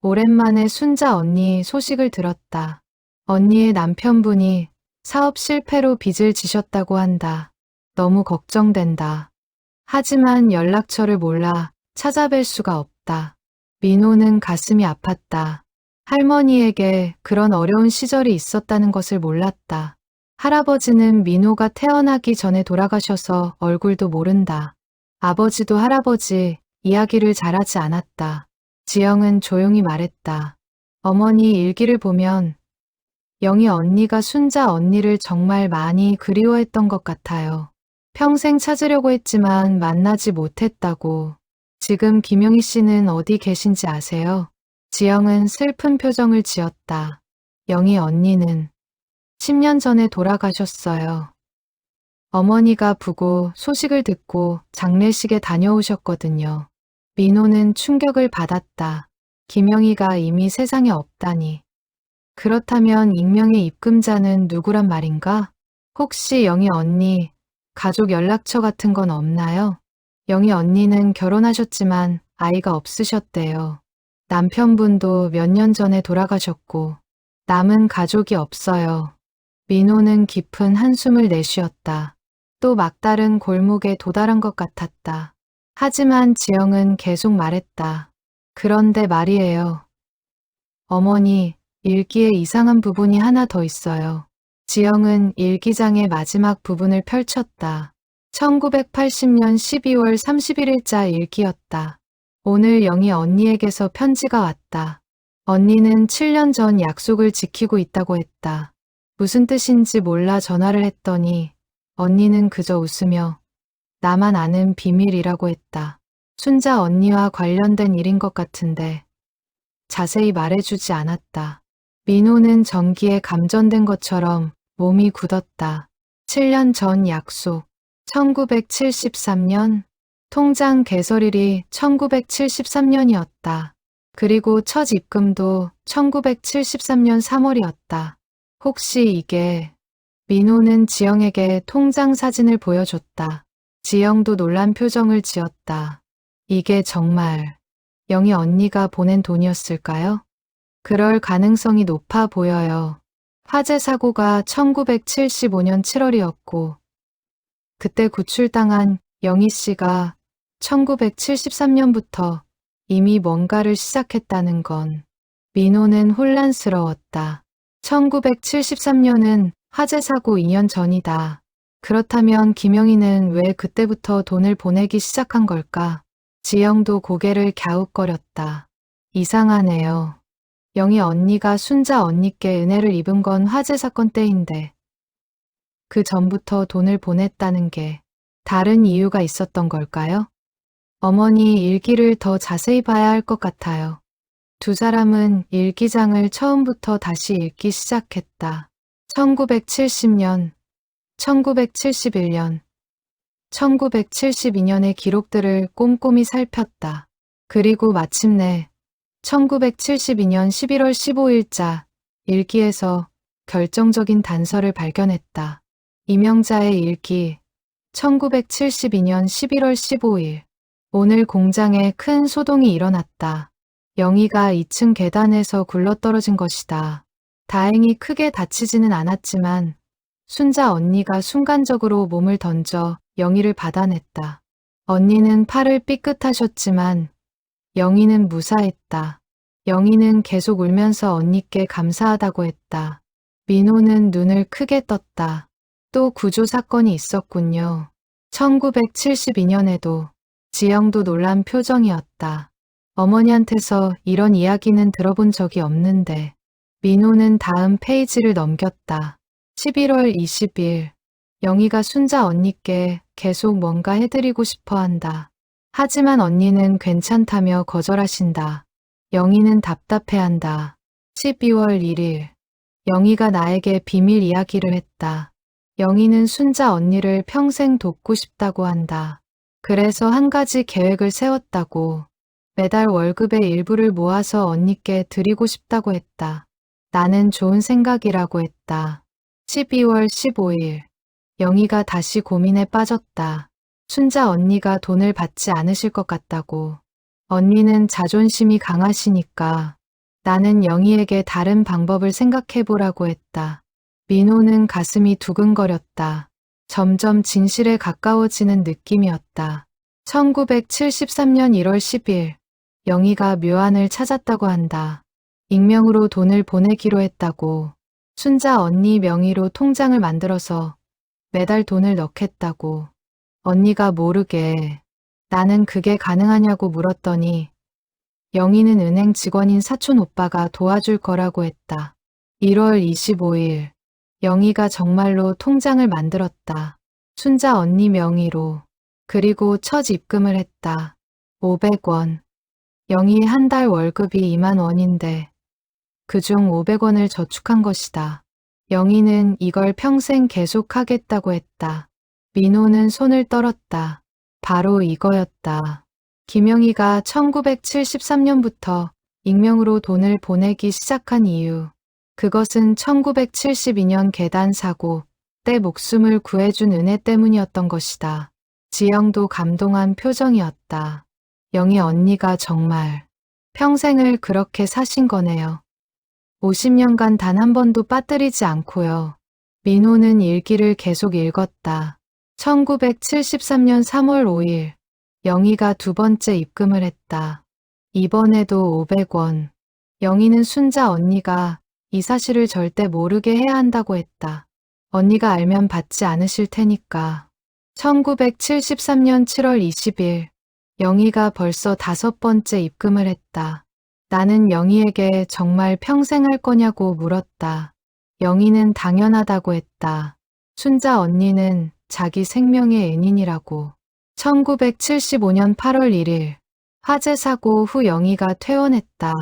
오랜만에 순자 언니 소식을 들었다. 언니의 남편분이 사업 실패로 빚을 지셨다고 한다. 너무 걱정된다. 하지만 연락처를 몰라 찾아뵐 수가 없다. 민호는 가슴이 아팠다. 할머니에게 그런 어려운 시절이 있었다는 것을 몰랐다. 할아버지는 민호가 태어나기 전에 돌아가셔서 얼굴도 모른다. 아버지도 할아버지 이야기를 잘하지 않았다. 지영은 조용히 말했다. 어머니 일기를 보면 영희 언니가 순자 언니를 정말 많이 그리워했던 것 같아요. 평생 찾으려고 했지만 만나지 못했다고. 지금 김용희 씨는 어디 계신지 아세요? 지영은 슬픈 표정을 지었다. 영희 언니는 10년 전에 돌아가셨어요. 어머니가 부고 소식을 듣고 장례식에 다녀오셨거든요. 민호는 충격을 받았다. 김영희가 이미 세상에 없다니. 그렇다면 익명의 입금자는 누구란 말인가? 혹시 영희 언니 가족 연락처 같은 건 없나요? 영희 언니는 결혼하셨지만 아이가 없으셨대요. 남편분도 몇 년 전에 돌아가셨고 남은 가족이 없어요. 민호는 깊은 한숨을 내쉬었다. 또 막다른 골목에 도달한 것 같았다. 하지만 지영은 계속 말했다. 그런데 말이에요. 어머니, 일기에 이상한 부분이 하나 더 있어요. 지영은 일기장의 마지막 부분을 펼쳤다. 1980년 12월 31일자 일기였다. 오늘 영희 언니에게서 편지가 왔다. 언니는 7년 전 약속을 지키고 있다고 했다. 무슨 뜻인지 몰라 전화를 했더니 언니는 그저 웃으며 나만 아는 비밀이라고 했다. 순자 언니와 관련된 일인 것 같은데 자세히 말해주지 않았다. 민호는 전기에 감전된 것처럼 몸이 굳었다. 7년 전 약속. 1973년 통장 개설일이 1973년이었다. 그리고 첫 입금도 1973년 3월이었다. 혹시 이게... 민호는 지영에게 통장 사진을 보여줬다. 지영도 놀란 표정을 지었다. 이게 정말 영희 언니가 보낸 돈이었을까요? 그럴 가능성이 높아 보여요. 화재 사고가 1975년 7월이었고 그때 구출당한 영희 씨가 1973년부터 이미 뭔가를 시작했다는 건 민호는 혼란스러웠다. 1973년은 화재 사고 2년 전이다. 그렇다면 김영희는 왜 그때부터 돈을 보내기 시작한 걸까? 지영도 고개를 갸웃거렸다. 이상하네요. 영희 언니가 순자 언니께 은혜를 입은 건 화재 사건 때인데 그 전부터 돈을 보냈다는 게 다른 이유가 있었던 걸까요? 어머니 일기를 더 자세히 봐야 할 것 같아요. 두 사람은 일기장을 처음부터 다시 읽기 시작했다. 1970년, 1971년, 1972년의 기록들을 꼼꼼히 살폈다. 그리고 마침내 1972년 11월 15일자 일기에서 결정적인 단서를 발견했다. 이명자의 일기, 1972년 11월 15일. 오늘 공장에 큰 소동이 일어났다. 영희가 2층 계단에서 굴러떨어진 것이다. 다행히 크게 다치지는 않았지만 순자 언니가 순간적으로 몸을 던져 영희를 받아냈다. 언니는 팔을 삐끗하셨지만 영희는 무사했다. 영희는 계속 울면서 언니께 감사하다고 했다. 민호는 눈을 크게 떴다. 또 구조 사건이 있었군요. 1972년에도 지영도 놀란 표정이었다. 어머니한테서 이런 이야기는 들어본 적이 없는데. 민호는 다음 페이지를 넘겼다. 11월 20일. 영희가 순자 언니께 계속 뭔가 해드리고 싶어 한다. 하지만 언니는 괜찮다며 거절하신다. 영희는 답답해한다. 12월 1일. 영희가 나에게 비밀 이야기를 했다. 영희는 순자 언니를 평생 돕고 싶다고 한다. 그래서 한 가지 계획을 세웠다고. 매달 월급의 일부를 모아서 언니께 드리고 싶다고 했다. 나는 좋은 생각이라고 했다. 12월 15일. 영희가 다시 고민에 빠졌다. 순자 언니가 돈을 받지 않으실 것 같다고. 언니는 자존심이 강하시니까. 나는 영희에게 다른 방법을 생각해보라고 했다. 민호는 가슴이 두근거렸다. 점점 진실에 가까워지는 느낌이었다. 1973년 1월 10일. 영희가 묘안을 찾았다고 한다. 익명으로 돈을 보내기로 했다고. 순자 언니 명의로 통장을 만들어서 매달 돈을 넣겠다고. 언니가 모르게. 나는 그게 가능하냐고 물었더니 영희는 은행 직원인 사촌 오빠가 도와줄 거라고 했다. 1월 25일. 영희가 정말로 통장을 만들었다. 순자 언니 명의로. 그리고 첫 입금을 했다. 500원. 영희의 한 달 월급이 2만 원인데 그중 500원을 저축한 것이다. 영희는 이걸 평생 계속하겠다고 했다. 민호는 손을 떨었다. 바로 이거였다. 김영희가 1973년부터 익명으로 돈을 보내기 시작한 이유. 그것은 1972년 계단 사고 때 목숨을 구해준 은혜 때문이었던 것이다. 지영도 감동한 표정이었다. 영희 언니가 정말 평생을 그렇게 사신 거네요. 50년간 단 한 번도 빠뜨리지 않고요. 민호는 일기를 계속 읽었다. 1973년 3월 5일. 영희가 두 번째 입금을 했다. 이번에도 500원. 영희는 순자 언니가 이 사실을 절대 모르게 해야 한다고 했다. 언니가 알면 받지 않으실 테니까. 1973년 7월 20일. 영희가 벌써 5번째 입금을 했다. 나는 영희에게 정말 평생 할 거냐고 물었다. 영희는 당연하다고 했다. 순자 언니는 자기 생명의 은인이라고. 1975년 8월 1일. 화재 사고 후 영희가 퇴원했다.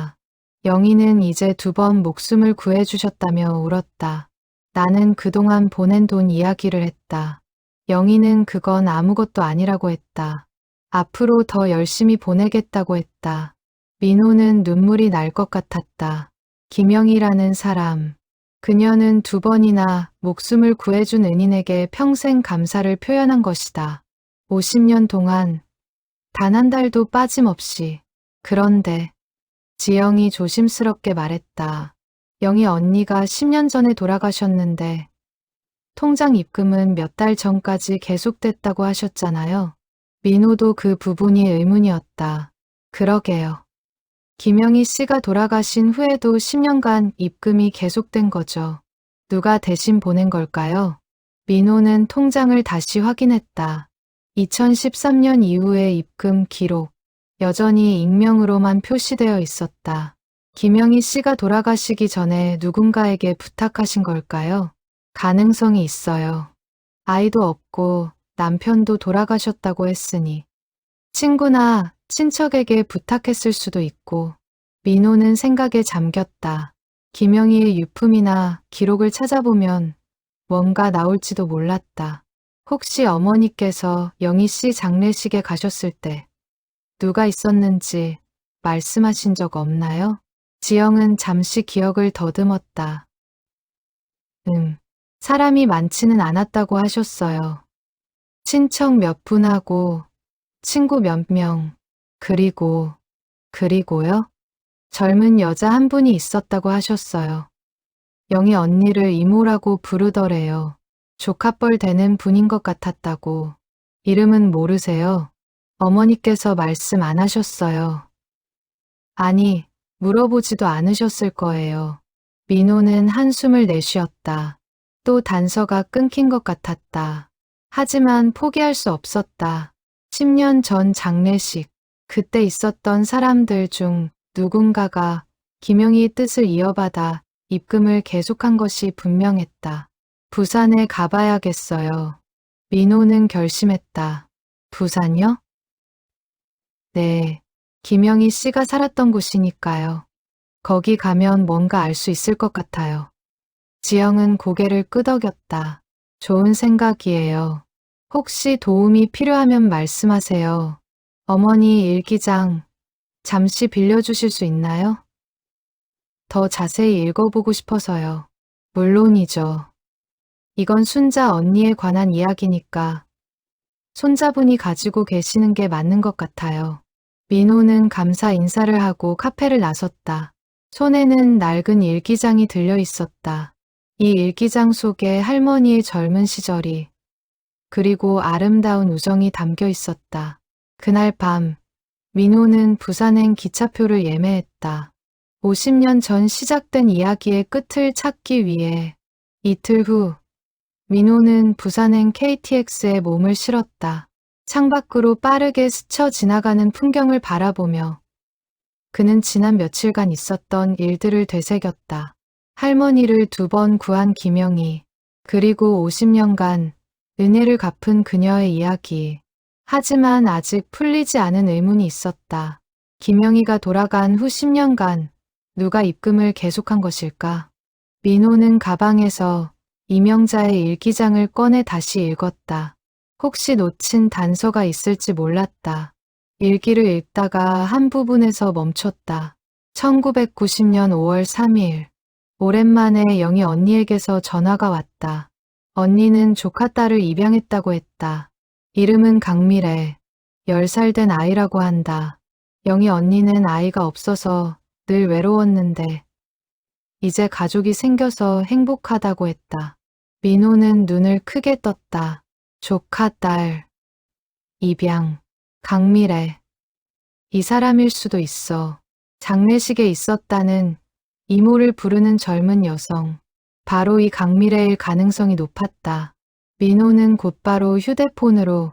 영희는 이제 2번 목숨을 구해주셨다며 울었다. 나는 그동안 보낸 돈 이야기를 했다. 영희는 그건 아무것도 아니라고 했다. 앞으로 더 열심히 보내겠다고 했다. 민호는 눈물이 날 것 같았다. 김영희라는 사람. 그녀는 2번이나 목숨을 구해준 은인에게 평생 감사를 표현한 것이다. 50년 동안 단 한 달도 빠짐없이. 그런데 지영이 조심스럽게 말했다. 영희 언니가 10년 전에 돌아가셨는데 통장 입금은 몇 달 전까지 계속됐다고 하셨잖아요. 민호도 그 부분이 의문이었다. 그러게요. 김영희 씨가 돌아가신 후에도 10년간 입금이 계속된 거죠. 누가 대신 보낸 걸까요? 민호는 통장을 다시 확인했다. 2013년 이후의 입금 기록. 여전히 익명으로만 표시되어 있었다. 김영희 씨가 돌아가시기 전에 누군가에게 부탁하신 걸까요? 가능성이 있어요. 아이도 없고 남편도 돌아가셨다고 했으니 친구나 친척에게 부탁했을 수도 있고. 민호는 생각에 잠겼다. 김영희의 유품이나 기록을 찾아보면 뭔가 나올지도 몰랐다. 혹시 어머니께서 영희 씨 장례식에 가셨을 때 누가 있었는지 말씀하신 적 없나요? 지영은 잠시 기억을 더듬었다. 사람이 많지는 않았다고 하셨어요. 친척 몇 분하고 친구 몇 명, 그리고요? 젊은 여자 한 분이 있었다고 하셨어요. 영희 언니를 이모라고 부르더래요. 조카뻘 되는 분인 것 같았다고. 이름은 모르세요? 어머니께서 말씀 안 하셨어요. 아니, 물어보지도 않으셨을 거예요. 민호는 한숨을 내쉬었다. 또 단서가 끊긴 것 같았다. 하지만 포기할 수 없었다. 10년 전 장례식, 그때 있었던 사람들 중 누군가가 김영희의 뜻을 이어받아 입금을 계속한 것이 분명했다. 부산에 가봐야겠어요. 민호는 결심했다. 부산요? 네, 김영희 씨가 살았던 곳이니까요. 거기 가면 뭔가 알 수 있을 것 같아요. 지영은 고개를 끄덕였다. 좋은 생각이에요. 혹시 도움이 필요하면 말씀하세요. 어머니 일기장 잠시 빌려주실 수 있나요? 더 자세히 읽어보고 싶어서요. 물론이죠. 이건 순자 언니에 관한 이야기니까 손자분이 가지고 계시는 게 맞는 것 같아요. 민호는 감사 인사를 하고 카페를 나섰다. 손에는 낡은 일기장이 들려 있었다. 이 일기장 속에 할머니의 젊은 시절이 그리고 아름다운 우정이 담겨 있었다. 그날 밤 민호는 부산행 기차표를 예매했다. 50년 전 시작된 이야기의 끝을 찾기 위해 이틀 후 민호는 부산행 KTX에 몸을 실었다. 창밖으로 빠르게 스쳐 지나가는 풍경을 바라보며 그는 지난 며칠간 있었던 일들을 되새겼다. 할머니를 2번 구한 김영희, 그리고 50년간 은혜를 갚은 그녀의 이야기. 하지만 아직 풀리지 않은 의문이 있었다. 김영희가 돌아간 후 10년간 누가 입금을 계속한 것일까? 민호는 가방에서 이명자의 일기장을 꺼내 다시 읽었다. 혹시 놓친 단서가 있을지 몰랐다. 일기를 읽다가 한 부분에서 멈췄다. 1990년 5월 3일. 오랜만에 영희 언니에게서 전화가 왔다. 언니는 조카 딸을 입양했다고 했다. 이름은 강미래. 10살 된 아이라고 한다. 영희 언니는 아이가 없어서 늘 외로웠는데 이제 가족이 생겨서 행복하다고 했다. 민호는 눈을 크게 떴다. 조카 딸. 입양. 강미래. 이 사람일 수도 있어. 장례식에 있었다는 이모를 부르는 젊은 여성. 바로 이 강미래일 가능성이 높았다. 민호는 곧바로 휴대폰으로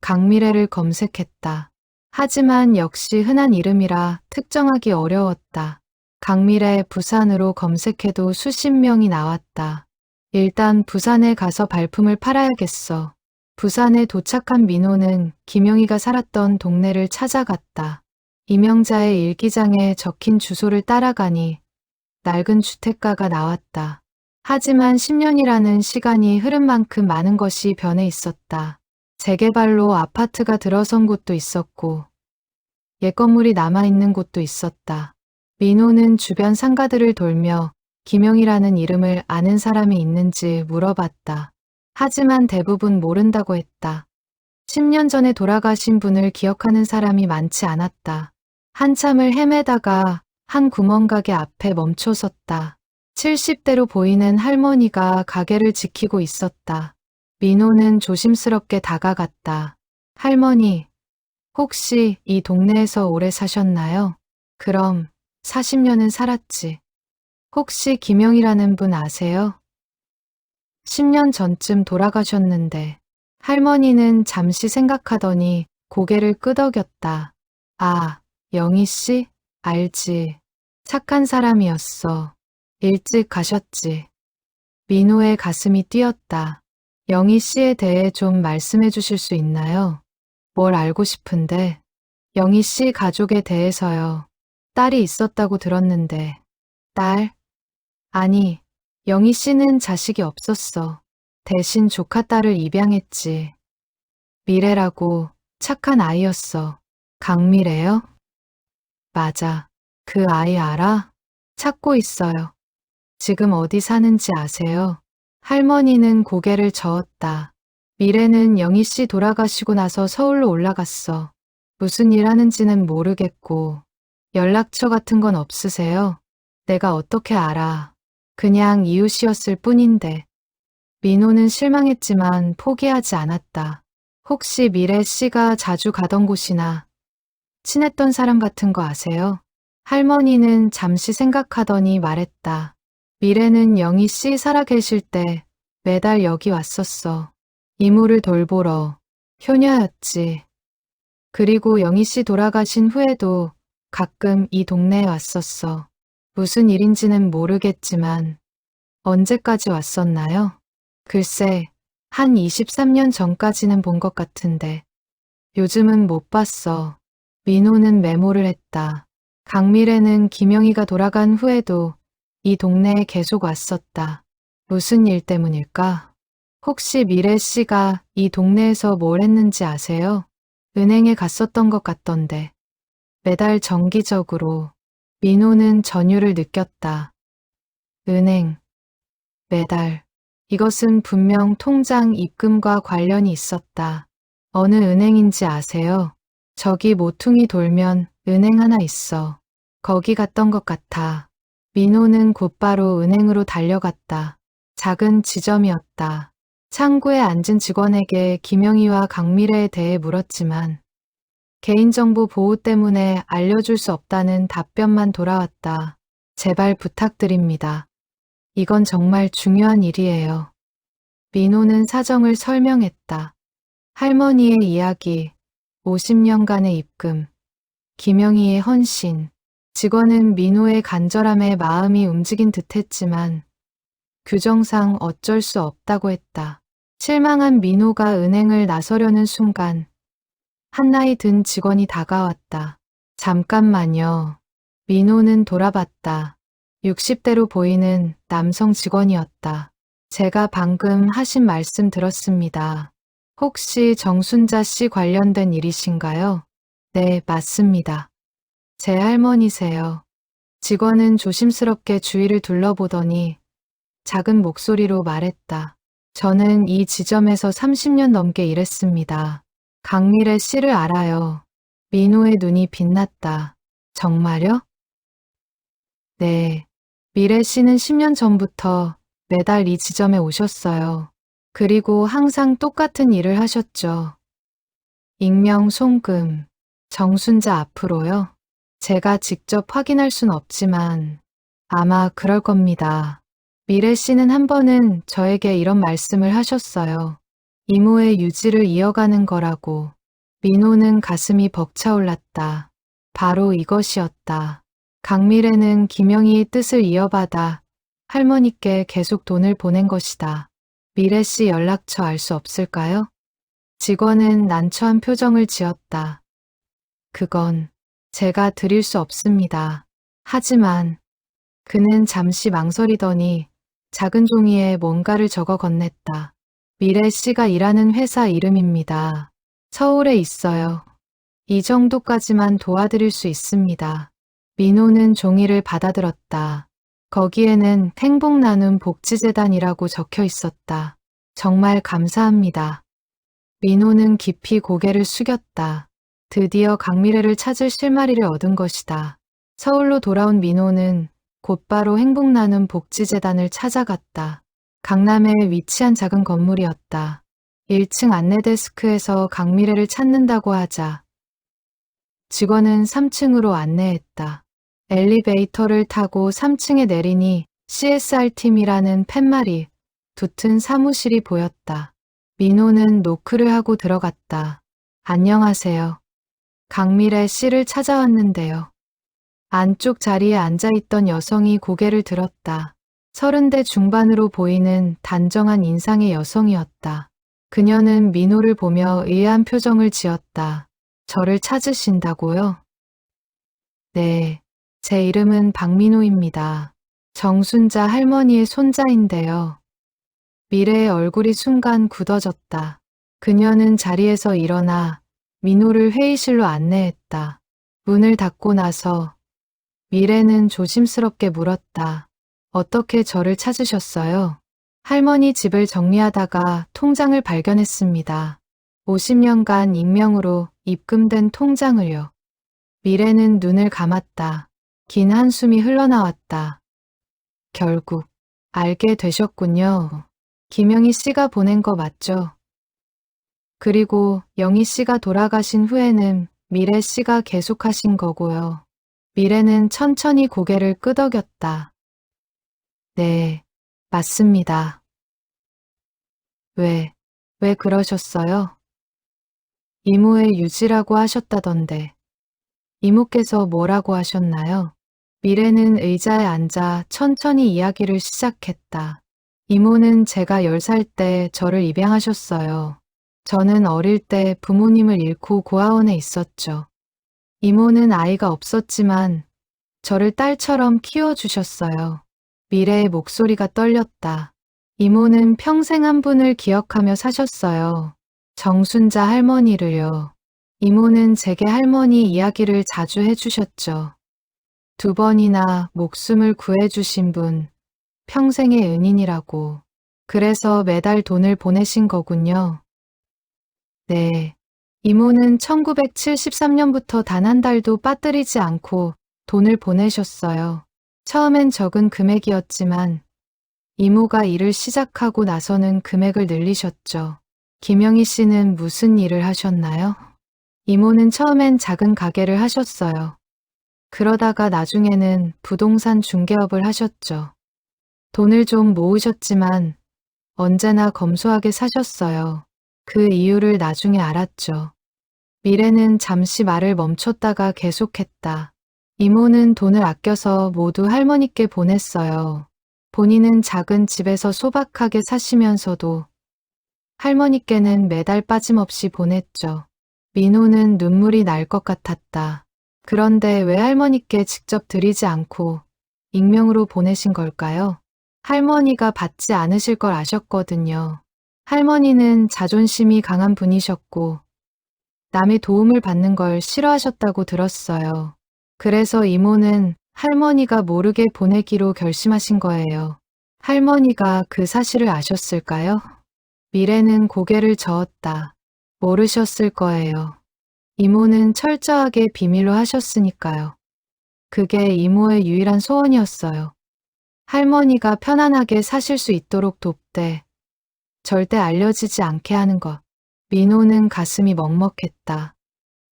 강미래를 검색했다. 하지만 역시 흔한 이름이라 특정하기 어려웠다. 강미래 부산으로 검색해도 수십 명이 나왔다. 일단 부산에 가서 발품을 팔아야겠어. 부산에 도착한 민호는 김영희가 살았던 동네를 찾아갔다. 이명자의 일기장에 적힌 주소를 따라가니 낡은 주택가가 나왔다. 하지만 10년이라는 시간이 흐른 만큼 많은 것이 변해 있었다. 재개발로 아파트가 들어선 곳도 있었고 옛 건물이 남아있는 곳도 있었다. 민호는 주변 상가들을 돌며 김영희라는 이름을 아는 사람이 있는지 물어봤다. 하지만 대부분 모른다고 했다. 10년 전에 돌아가신 분을 기억하는 사람이 많지 않았다. 한참을 헤매다가 한 구멍가게 앞에 멈춰섰다. 70대로 보이는 할머니가 가게를 지키고 있었다. 민호는 조심스럽게 다가갔다. 할머니, 혹시 이 동네에서 오래 사셨나요? 그럼 40년은 살았지. 혹시 김영희라는 분 아세요? 10년 전쯤 돌아가셨는데 할머니는 잠시 생각하더니 고개를 끄덕였다. 아, 영희 씨? 알지. 착한 사람이었어. 일찍 가셨지. 민호의 가슴이 뛰었다. 영희 씨에 대해 좀 말씀해 주실 수 있나요? 뭘 알고 싶은데. 영희 씨 가족에 대해서요. 딸이 있었다고 들었는데. 딸? 아니, 영희 씨는 자식이 없었어. 대신 조카 딸을 입양했지. 미래라고 착한 아이였어. 강미래요? 맞아. 그 아이 알아? 찾고 있어요. 지금 어디 사는지 아세요? 할머니는 고개를 저었다. 미래는 영희 씨 돌아가시고 나서 서울로 올라갔어. 무슨 일 하는지는 모르겠고 연락처 같은 건 없으세요? 내가 어떻게 알아. 그냥 이웃이었을 뿐인데. 민호는 실망했지만 포기하지 않았다. 혹시 미래 씨가 자주 가던 곳이나 친했던 사람 같은 거 아세요? 할머니는 잠시 생각하더니 말했다. 미래는 영희 씨 살아계실 때 매달 여기 왔었어. 이모를 돌보러. 효녀였지. 그리고 영희 씨 돌아가신 후에도 가끔 이 동네에 왔었어. 무슨 일인지는 모르겠지만 언제까지 왔었나요? 글쎄, 한 23년 전까지는 본 것 같은데 요즘은 못 봤어. 민호는 메모를 했다. 강미래는 김영희가 돌아간 후에도 이 동네에 계속 왔었다. 무슨 일 때문일까? 혹시 미래 씨가 이 동네에서 뭘 했는지 아세요? 은행에 갔었던 것 같던데. 매달 정기적으로. 민호는 전율을 느꼈다. 은행, 매달. 이것은 분명 통장 입금과 관련이 있었다. 어느 은행인지 아세요? 저기 모퉁이 돌면 은행 하나 있어. 거기 갔던 것 같아. 민호는 곧바로 은행으로 달려갔다. 작은 지점이었다. 창구에 앉은 직원에게 김영희와 강미래에 대해 물었지만 개인정보 보호 때문에 알려줄 수 없다는 답변만 돌아왔다. 제발 부탁드립니다. 이건 정말 중요한 일이에요. 민호는 사정을 설명했다. 할머니의 이야기, 50년간의 입금, 김영희의 헌신. 직원은 민호의 간절함에 마음이 움직인 듯했지만 규정상 어쩔 수 없다고 했다. 실망한 민호가 은행을 나서려는 순간 한나이 든 직원이 다가왔다. 잠깐만요. 민호는 돌아봤다. 60대로 보이는 남성 직원이었다. 제가 방금 하신 말씀 들었습니다. 혹시 정순자 씨 관련된 일이신가요? 네, 맞습니다. 제 할머니세요. 직원은 조심스럽게 주위를 둘러보더니 작은 목소리로 말했다. 저는 이 지점에서 30년 넘게 일했습니다. 강미래 씨를 알아요. 민호의 눈이 빛났다. 정말요? 네. 미래 씨는 10년 전부터 매달 이 지점에 오셨어요. 그리고 항상 똑같은 일을 하셨죠. 익명 송금. 정순자 앞으로요? 제가 직접 확인할 순 없지만 아마 그럴 겁니다. 미래 씨는 한 번은 저에게 이런 말씀을 하셨어요. 이모의 유지를 이어가는 거라고. 민호는 가슴이 벅차올랐다. 바로 이것이었다. 강미래는 김영희의 뜻을 이어받아 할머니께 계속 돈을 보낸 것이다. 미래 씨 연락처 알 수 없을까요? 직원은 난처한 표정을 지었다. 그건 제가 드릴 수 없습니다. 하지만 그는 잠시 망설이더니 작은 종이에 뭔가를 적어 건넸다. 미래 씨가 일하는 회사 이름입니다. 서울에 있어요. 이 정도까지만 도와드릴 수 있습니다. 민호는 종이를 받아들었다. 거기에는 행복나눔 복지재단이라고 적혀 있었다. 정말 감사합니다. 민호는 깊이 고개를 숙였다. 드디어 강미래를 찾을 실마리를 얻은 것이다. 서울로 돌아온 민호는 곧바로 행복나눔 복지재단을 찾아갔다. 강남에 위치한 작은 건물이었다. 1층 안내데스크에서 강미래를 찾는다고 하자 직원은 3층으로 안내했다. 엘리베이터를 타고 3층에 내리니 CSR팀이라는 팻말이 붙은 사무실이 보였다. 민호는 노크를 하고 들어갔다. 안녕하세요. 강미래 씨를 찾아왔는데요. 안쪽 자리에 앉아있던 여성이 고개를 들었다. 30대 중반으로 보이는 단정한 인상의 여성이었다. 그녀는 민호를 보며 의아한 표정을 지었다. 저를 찾으신다고요? 네, 제 이름은 박민호입니다. 정순자 할머니의 손자인데요. 미래의 얼굴이 순간 굳어졌다. 그녀는 자리에서 일어나 민호를 회의실로 안내했다. 문을 닫고 나서 미래는 조심스럽게 물었다. 어떻게 저를 찾으셨어요? 할머니 집을 정리하다가 통장을 발견했습니다. 50년간 익명으로 입금된 통장을요. 미래는 눈을 감았다. 긴 한숨이 흘러나왔다. 결국 알게 되셨군요. 김영희 씨가 보낸 거 맞죠? 그리고 영희 씨가 돌아가신 후에는 미래 씨가 계속하신 거고요. 미래는 천천히 고개를 끄덕였다. 네, 맞습니다. 왜 그러셨어요? 이모의 유지라고 하셨다던데. 이모께서 뭐라고 하셨나요? 미래는 의자에 앉아 천천히 이야기를 시작했다. 이모는 제가 10살 때 저를 입양하셨어요. 저는 어릴 때 부모님을 잃고 고아원에 있었죠. 이모는 아이가 없었지만 저를 딸처럼 키워주셨어요. 미래의 목소리가 떨렸다. 이모는 평생 한 분을 기억하며 사셨어요. 정순자 할머니를요. 이모는 제게 할머니 이야기를 자주 해주셨죠. 2번이나 목숨을 구해주신 분, 평생의 은인이라고. 그래서 매달 돈을 보내신 거군요. 네. 이모는 1973년부터 단 한 달도 빠뜨리지 않고 돈을 보내셨어요. 처음엔 적은 금액이었지만 이모가 일을 시작하고 나서는 금액을 늘리셨죠. 김영희 씨는 무슨 일을 하셨나요? 이모는 처음엔 작은 가게를 하셨어요. 그러다가 나중에는 부동산 중개업을 하셨죠. 돈을 좀 모으셨지만 언제나 검소하게 사셨어요. 그 이유를 나중에 알았죠. 미래는 잠시 말을 멈췄다가 계속했다. 이모는 돈을 아껴서 모두 할머니께 보냈어요. 본인은 작은 집에서 소박하게 사시면서도 할머니께는 매달 빠짐없이 보냈죠. 민호는 눈물이 날 것 같았다. 그런데 왜 할머니께 직접 드리지 않고 익명으로 보내신 걸까요? 할머니가 받지 않으실 걸 아셨거든요. 할머니는 자존심이 강한 분이셨고 남의 도움을 받는 걸 싫어하셨다고 들었어요. 그래서 이모는 할머니가 모르게 보내기로 결심하신 거예요. 할머니가 그 사실을 아셨을까요? 미래는 고개를 저었다. 모르셨을 거예요. 이모는 철저하게 비밀로 하셨으니까요. 그게 이모의 유일한 소원이었어요. 할머니가 편안하게 사실 수 있도록 돕되 절대 알려지지 않게 하는 것. 민호는 가슴이 먹먹했다.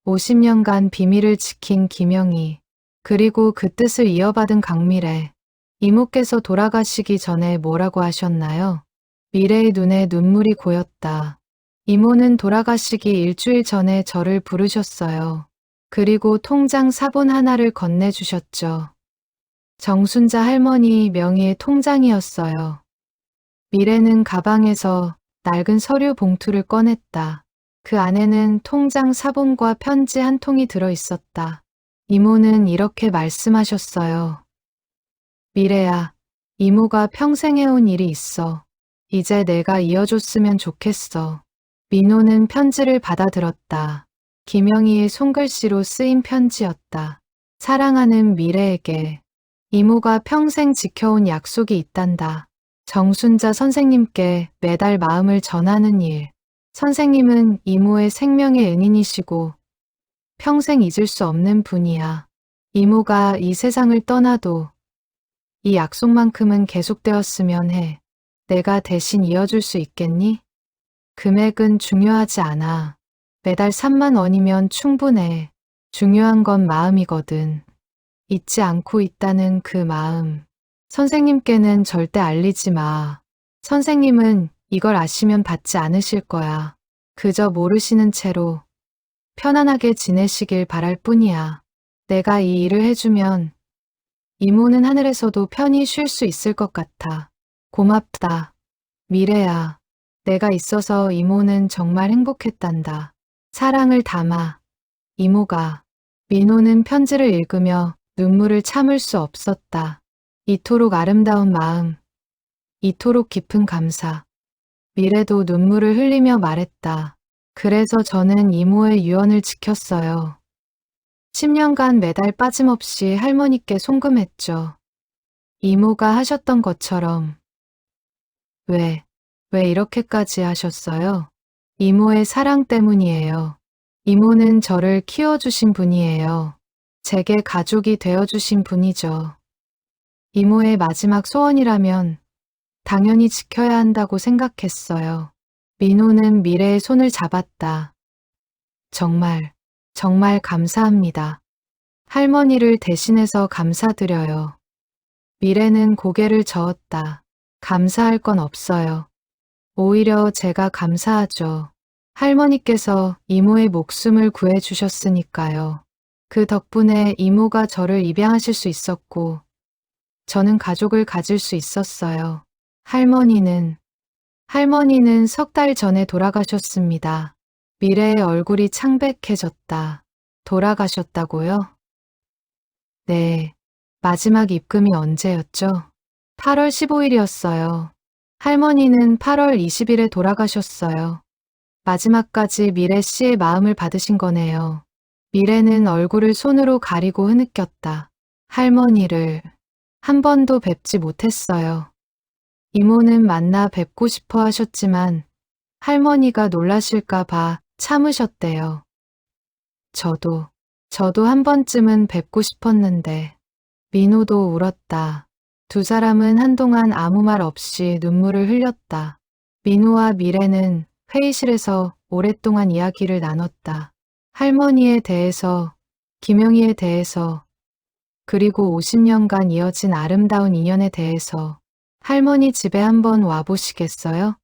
50년간 비밀을 지킨 김영희, 그리고 그 뜻을 이어받은 강미래. 이모께서 돌아가시기 전에 뭐라고 하셨나요? 미래의 눈에 눈물이 고였다. 이모는 돌아가시기 일주일 전에 저를 부르셨어요. 그리고 통장 사본 하나를 건네주셨죠. 정순자 할머니 명의의 통장이었어요. 미래는 가방에서 낡은 서류 봉투를 꺼냈다. 그 안에는 통장 사본과 편지 한 통이 들어 있었다. 이모는 이렇게 말씀하셨어요. 미래야, 이모가 평생 해온 일이 있어. 이제 내가 이어줬으면 좋겠어. 민호는 편지를 받아들었다. 김영희의 손글씨로 쓰인 편지였다. 사랑하는 미래에게 이모가 평생 지켜온 약속이 있단다. 정순자 선생님께 매달 마음을 전하는 일. 선생님은 이모의 생명의 은인이시고 평생 잊을 수 없는 분이야. 이모가 이 세상을 떠나도 이 약속만큼은 계속되었으면 해. 내가 대신 이어줄 수 있겠니? 금액은 중요하지 않아. 매달 3만 원이면 충분해. 중요한 건 마음이거든. 잊지 않고 있다는 그 마음. 선생님께는 절대 알리지 마. 선생님은 이걸 아시면 받지 않으실 거야. 그저 모르시는 채로 편안하게 지내시길 바랄 뿐이야. 내가 이 일을 해주면 이모는 하늘에서도 편히 쉴 수 있을 것 같아. 고맙다. 미래야. 내가 있어서 이모는 정말 행복했단다. 사랑을 담아. 이모가. 민호는 편지를 읽으며 눈물을 참을 수 없었다. 이토록 아름다운 마음. 이토록 깊은 감사. 미래도 눈물을 흘리며 말했다. 그래서 저는 이모의 유언을 지켰어요. 10년간 매달 빠짐없이 할머니께 송금했죠. 이모가 하셨던 것처럼. 왜 이렇게까지 하셨어요? 이모의 사랑 때문이에요. 이모는 저를 키워주신 분이에요. 제게 가족이 되어주신 분이죠. 이모의 마지막 소원이라면 당연히 지켜야 한다고 생각했어요. 민호는 미래의 손을 잡았다. 정말 감사합니다. 할머니를 대신해서 감사드려요. 미래는 고개를 저었다. 감사할 건 없어요. 오히려 제가 감사하죠. 할머니께서 이모의 목숨을 구해주셨으니까요. 그 덕분에 이모가 저를 입양하실 수 있었고, 저는 가족을 가질 수 있었어요. 할머니는 3달 전에 돌아가셨습니다. 미래의 얼굴이 창백해졌다. 돌아가셨다고요? 네. 마지막 입금이 언제였죠? 8월 15일이었어요. 할머니는 8월 20일에 돌아가셨어요. 마지막까지 미래 씨의 마음을 받으신 거네요. 미래는 얼굴을 손으로 가리고 흐느꼈다. 할머니를 한 번도 뵙지 못했어요. 이모는 만나 뵙고 싶어 하셨지만 할머니가 놀라실까 봐 참으셨대요. 저도 한 번쯤은 뵙고 싶었는데. 민호도 울었다. 두 사람은 한동안 아무 말 없이 눈물을 흘렸다. 민호와 미래는 회의실에서 오랫동안 이야기를 나눴다. 할머니에 대해서, 김영희에 대해서, 그리고 50년간 이어진 아름다운 인연에 대해서. 할머니 집에 한번 와보시겠어요?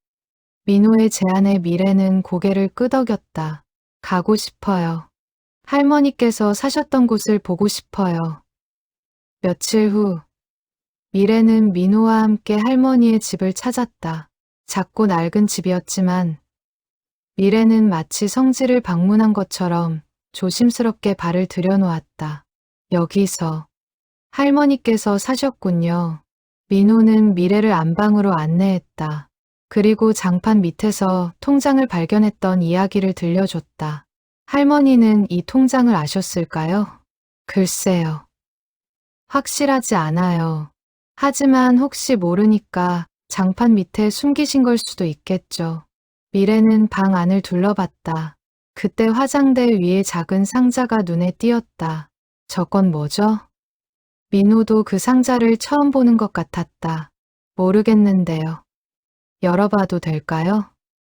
민호의 제안에 미래는 고개를 끄덕였다. 가고 싶어요. 할머니께서 사셨던 곳을 보고 싶어요. 며칠 후, 미래는 민호와 함께 할머니의 집을 찾았다. 작고 낡은 집이었지만 미래는 마치 성지를 방문한 것처럼 조심스럽게 발을 들여놓았다. 여기서 할머니께서 사셨군요. 민호는 미래를 안방으로 안내했다. 그리고 장판 밑에서 통장을 발견했던 이야기를 들려줬다. 할머니는 이 통장을 아셨을까요? 글쎄요. 확실하지 않아요. 하지만 혹시 모르니까 장판 밑에 숨기신 걸 수도 있겠죠. 미래는 방 안을 둘러봤다. 그때 화장대 위에 작은 상자가 눈에 띄었다. 저건 뭐죠? 민호도 그 상자를 처음 보는 것 같았다. 모르겠는데요. 열어봐도 될까요?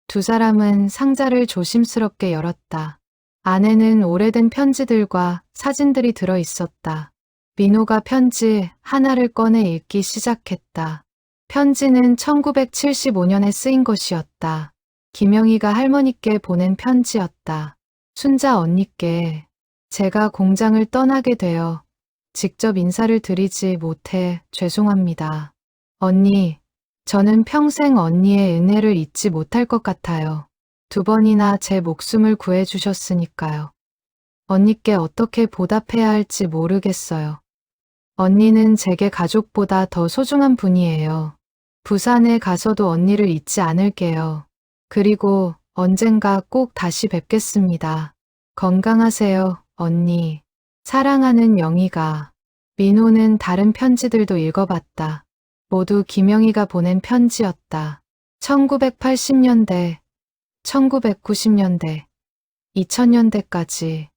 두 사람은 상자를 조심스럽게 열었다. 안에는 오래된 편지들과 사진들이 들어 있었다. 민호가 편지 하나를 꺼내 읽기 시작했다. 편지는 1975년에 쓰인 것이었다. 김영희가 할머니께 보낸 편지였다. 순자 언니께 제가 공장을 떠나게 되어 직접 인사를 드리지 못해 죄송합니다. 언니, 저는 평생 언니의 은혜를 잊지 못할 것 같아요. 2번이나 제 목숨을 구해주셨으니까요. 언니께 어떻게 보답해야 할지 모르겠어요. 언니는 제게 가족보다 더 소중한 분이에요. 부산에 가서도 언니를 잊지 않을게요. 그리고 언젠가 꼭 다시 뵙겠습니다. 건강하세요, 언니. 사랑하는 영희가. 민호는 다른 편지들도 읽어봤다. 모두 김영희가 보낸 편지였다. 1980년대, 1990년대, 2000년대까지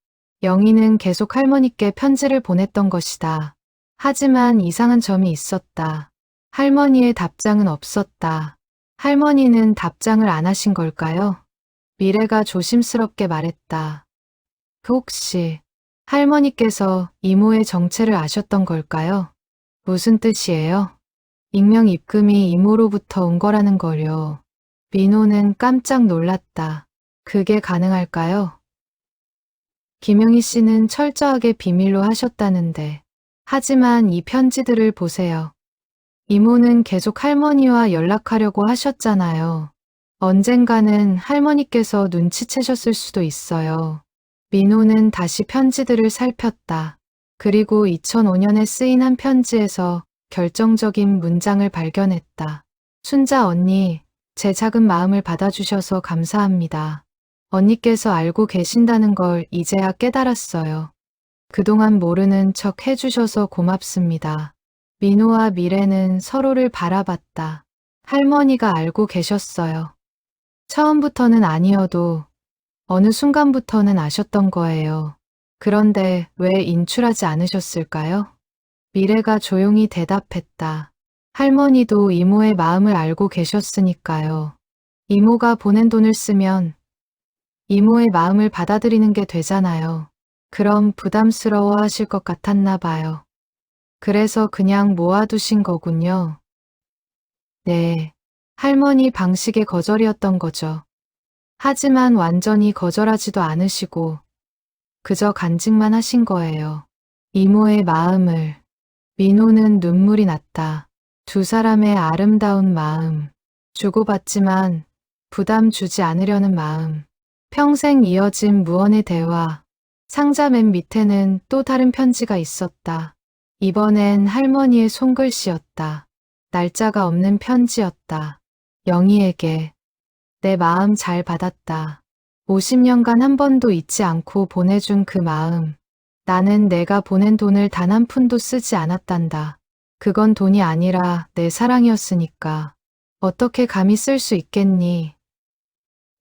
영희는 계속 할머니께 편지를 보냈던 것이다. 하지만 이상한 점이 있었다. 할머니의 답장은 없었다. 할머니는 답장을 안 하신 걸까요? 미래가 조심스럽게 말했다. 혹시 할머니께서 이모의 정체를 아셨던 걸까요? 무슨 뜻이에요? 익명 입금이 이모로부터 온 거라는 걸요. 민호는 깜짝 놀랐다. 그게 가능할까요? 김영희 씨는 철저하게 비밀로 하셨다는데. 하지만 이 편지들을 보세요. 이모는 계속 할머니와 연락하려고 하셨잖아요. 언젠가는 할머니께서 눈치채셨을 수도 있어요. 민호는 다시 편지들을 살폈다. 그리고 2005년에 쓰인 한 편지에서 결정적인 문장을 발견했다. 순자 언니, 제 작은 마음을 받아주셔서 감사합니다. 언니께서 알고 계신다는 걸 이제야 깨달았어요. 그동안 모르는 척 해주셔서 고맙습니다. 민호와 미래는 서로를 바라봤다. 할머니가 알고 계셨어요. 처음부터는 아니어도 어느 순간부터는 아셨던 거예요. 그런데 왜 인출하지 않으셨을까요? 미래가 조용히 대답했다. 할머니도 이모의 마음을 알고 계셨으니까요. 이모가 보낸 돈을 쓰면 이모의 마음을 받아들이는 게 되잖아요. 그럼 부담스러워 하실 것 같았나 봐요. 그래서 그냥 모아두신 거군요. 네. 할머니 방식의 거절이었던 거죠. 하지만 완전히 거절하지도 않으시고 그저 간직만 하신 거예요. 이모의 마음을. 민호는 눈물이 났다. 두 사람의 아름다운 마음. 주고받지만 부담 주지 않으려는 마음. 평생 이어진 무언의 대화. 상자 맨 밑에는 또 다른 편지가 있었다. 이번엔 할머니의 손글씨였다. 날짜가 없는 편지였다. 영희에게. 내 마음 잘 받았다. 50년간 한 번도 잊지 않고 보내준 그 마음. 나는 내가 보낸 돈을 단 한 푼도 쓰지 않았단다. 그건 돈이 아니라 내 사랑이었으니까. 어떻게 감히 쓸 수 있겠니?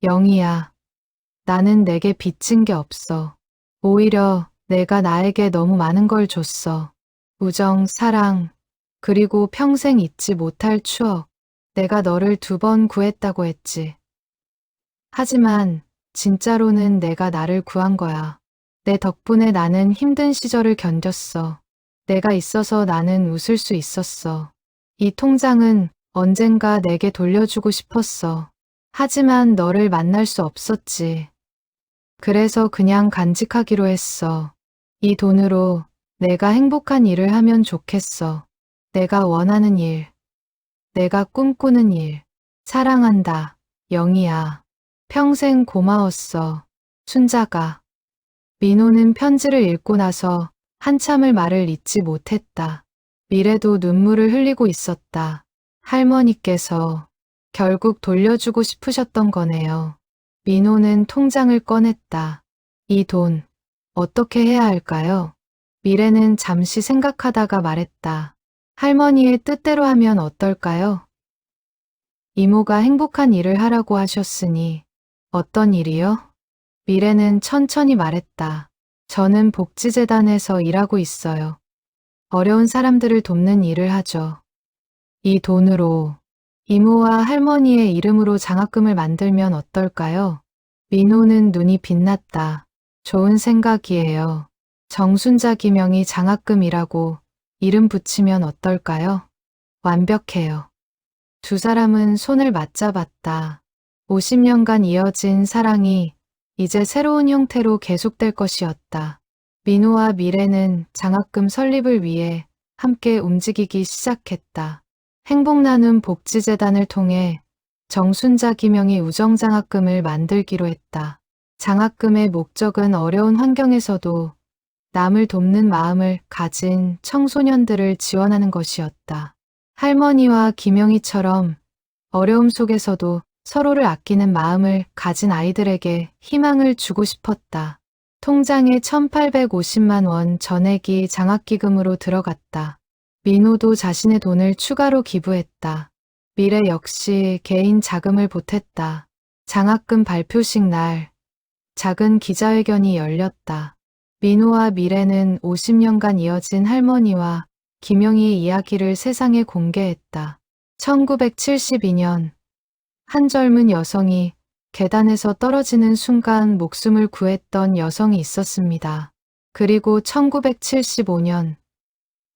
영희야, 나는 내게 빚진 게 없어. 오히려 내가 나에게 너무 많은 걸 줬어. 우정, 사랑, 그리고 평생 잊지 못할 추억. 내가 너를 2번 구했다고 했지. 하지만 진짜로는 내가 나를 구한 거야. 내 덕분에 나는 힘든 시절을 견뎠어. 내가 있어서 나는 웃을 수 있었어. 이 통장은 언젠가 내게 돌려주고 싶었어. 하지만 너를 만날 수 없었지. 그래서 그냥 간직하기로 했어. 이 돈으로 내가 행복한 일을 하면 좋겠어. 내가 원하는 일, 내가 꿈꾸는 일. 사랑한다, 영희야. 평생 고마웠어, 순자가. 민호는 편지를 읽고 나서 한참을 말을 잇지 못했다. 미래도 눈물을 흘리고 있었다. 할머니께서 결국 돌려주고 싶으셨던 거네요. 민호는 통장을 꺼냈다. 이 돈, 어떻게 해야 할까요? 미래는 잠시 생각하다가 말했다. 할머니의 뜻대로 하면 어떨까요? 이모가 행복한 일을 하라고 하셨으니 어떤 일이요? 미래는 천천히 말했다. 저는 복지재단에서 일하고 있어요. 어려운 사람들을 돕는 일을 하죠. 이 돈으로 이모와 할머니의 이름으로 장학금을 만들면 어떨까요? 민호는 눈이 빛났다. 좋은 생각이에요. 정순자 김영희 장학금이라고 이름 붙이면 어떨까요? 완벽해요. 두 사람은 손을 맞잡았다. 50년간 이어진 사랑이 이제 새로운 형태로 계속될 것이었다. 민호와 미래는 장학금 설립을 위해 함께 움직이기 시작했다. 행복나눔 복지재단을 통해 정순자 김영희 우정장학금을 만들기로 했다. 장학금의 목적은 어려운 환경에서도 남을 돕는 마음을 가진 청소년들을 지원하는 것이었다. 할머니와 김영희처럼 어려움 속에서도 서로를 아끼는 마음을 가진 아이들에게 희망을 주고 싶었다. 통장에 1,850만 원 전액이 장학기금으로 들어갔다. 민호도 자신의 돈을 추가로 기부했다. 미래 역시 개인 자금을 보탰다. 장학금 발표식 날 작은 기자회견이 열렸다. 민호와 미래는 50년간 이어진 할머니와 김영희의 이야기를 세상에 공개했다. 1972년 한 젊은 여성이 계단에서 떨어지는 순간 목숨을 구했던 여성이 있었습니다. 그리고 1975년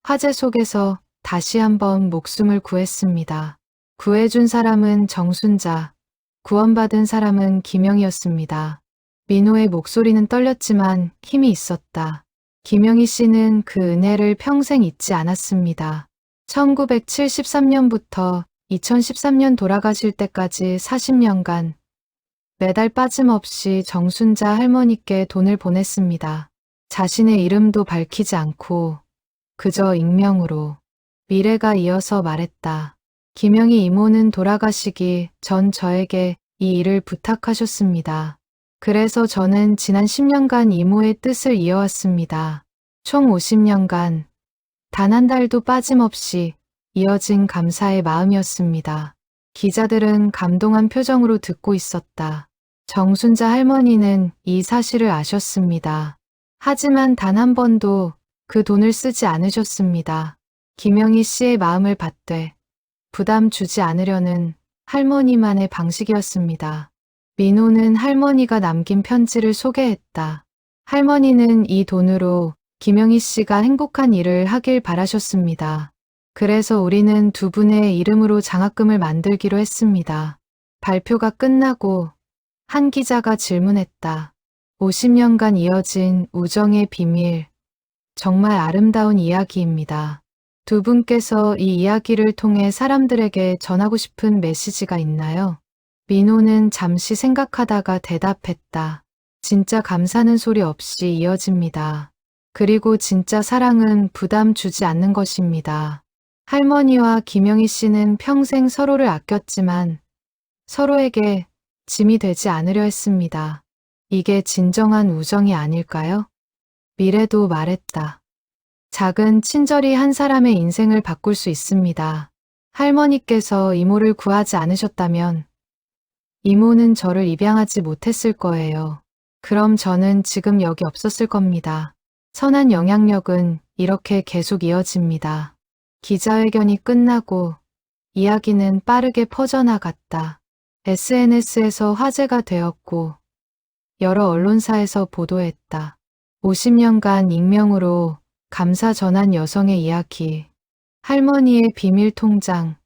화재 속에서 다시 한번 목숨을 구했습니다. 구해준 사람은 정순자, 구원받은 사람은 김영희였습니다. 민호의 목소리는 떨렸지만 힘이 있었다. 김영희 씨는 그 은혜를 평생 잊지 않았습니다. 1973년부터 2013년 돌아가실 때까지 40년간 매달 빠짐없이 정순자 할머니께 돈을 보냈습니다. 자신의 이름도 밝히지 않고 그저 익명으로. 미래가 이어서 말했다. 김영희 이모는 돌아가시기 전 저에게 이 일을 부탁하셨습니다. 그래서 저는 지난 10년간 이모의 뜻을 이어왔습니다. 총 50년간 단 한 달도 빠짐없이 이어진 감사의 마음이었습니다. 기자들은 감동한 표정으로 듣고 있었다. 정순자 할머니는 이 사실을 아셨습니다. 하지만 단 한 번도 그 돈을 쓰지 않으셨습니다. 김영희 씨의 마음을 받되 부담 주지 않으려는 할머니만의 방식이었습니다. 민호는 할머니가 남긴 편지를 소개했다. 할머니는 이 돈으로 김영희 씨가 행복한 일을 하길 바라셨습니다. 그래서 우리는 두 분의 이름으로 장학금을 만들기로 했습니다. 발표가 끝나고 한 기자가 질문했다. 50년간 이어진 우정의 비밀. 정말 아름다운 이야기입니다. 두 분께서 이 이야기를 통해 사람들에게 전하고 싶은 메시지가 있나요? 민호는 잠시 생각하다가 대답했다. 진짜 감사는 소리 없이 이어집니다. 그리고 진짜 사랑은 부담 주지 않는 것입니다. 할머니와 김영희 씨는 평생 서로를 아꼈지만 서로에게 짐이 되지 않으려 했습니다. 이게 진정한 우정이 아닐까요? 미래도 말했다. 작은 친절이 한 사람의 인생을 바꿀 수 있습니다. 할머니께서 이모를 구하지 않으셨다면 이모는 저를 입양하지 못했을 거예요. 그럼 저는 지금 여기 없었을 겁니다. 선한 영향력은 이렇게 계속 이어집니다. 기자회견이 끝나고 이야기는 빠르게 퍼져나갔다. SNS에서 화제가 되었고 여러 언론사에서 보도했다. 50년간 익명으로 감사 전한 여성의 이야기. 할머니의 비밀 통장,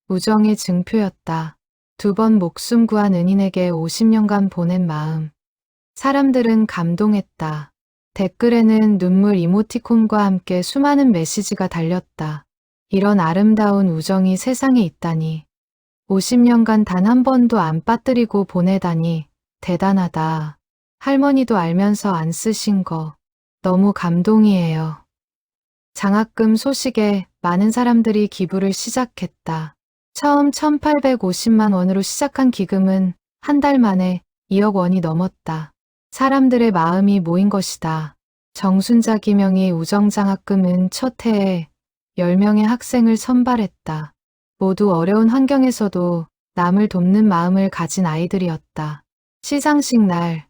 우정의 증표였다. 두 번 목숨 구한 은인에게 50년간 보낸 마음. 사람들은 감동했다. 댓글에는 눈물 이모티콘과 함께 수많은 메시지가 달렸다. 이런 아름다운 우정이 세상에 있다니. 50년간 단 한 번도 안 빠뜨리고 보내다니. 대단하다. 할머니도 알면서 안 쓰신 거. 너무 감동이에요. 장학금 소식에 많은 사람들이 기부를 시작했다. 처음 1,850만 원으로 시작한 기금은 한 달 만에 2억 원이 넘었다. 사람들의 마음이 모인 것이다. 정순자 김영희 우정장학금은 첫 해에 10명의 학생을 선발했다. 모두 어려운 환경에서도 남을 돕는 마음을 가진 아이들이었다. 시상식 날,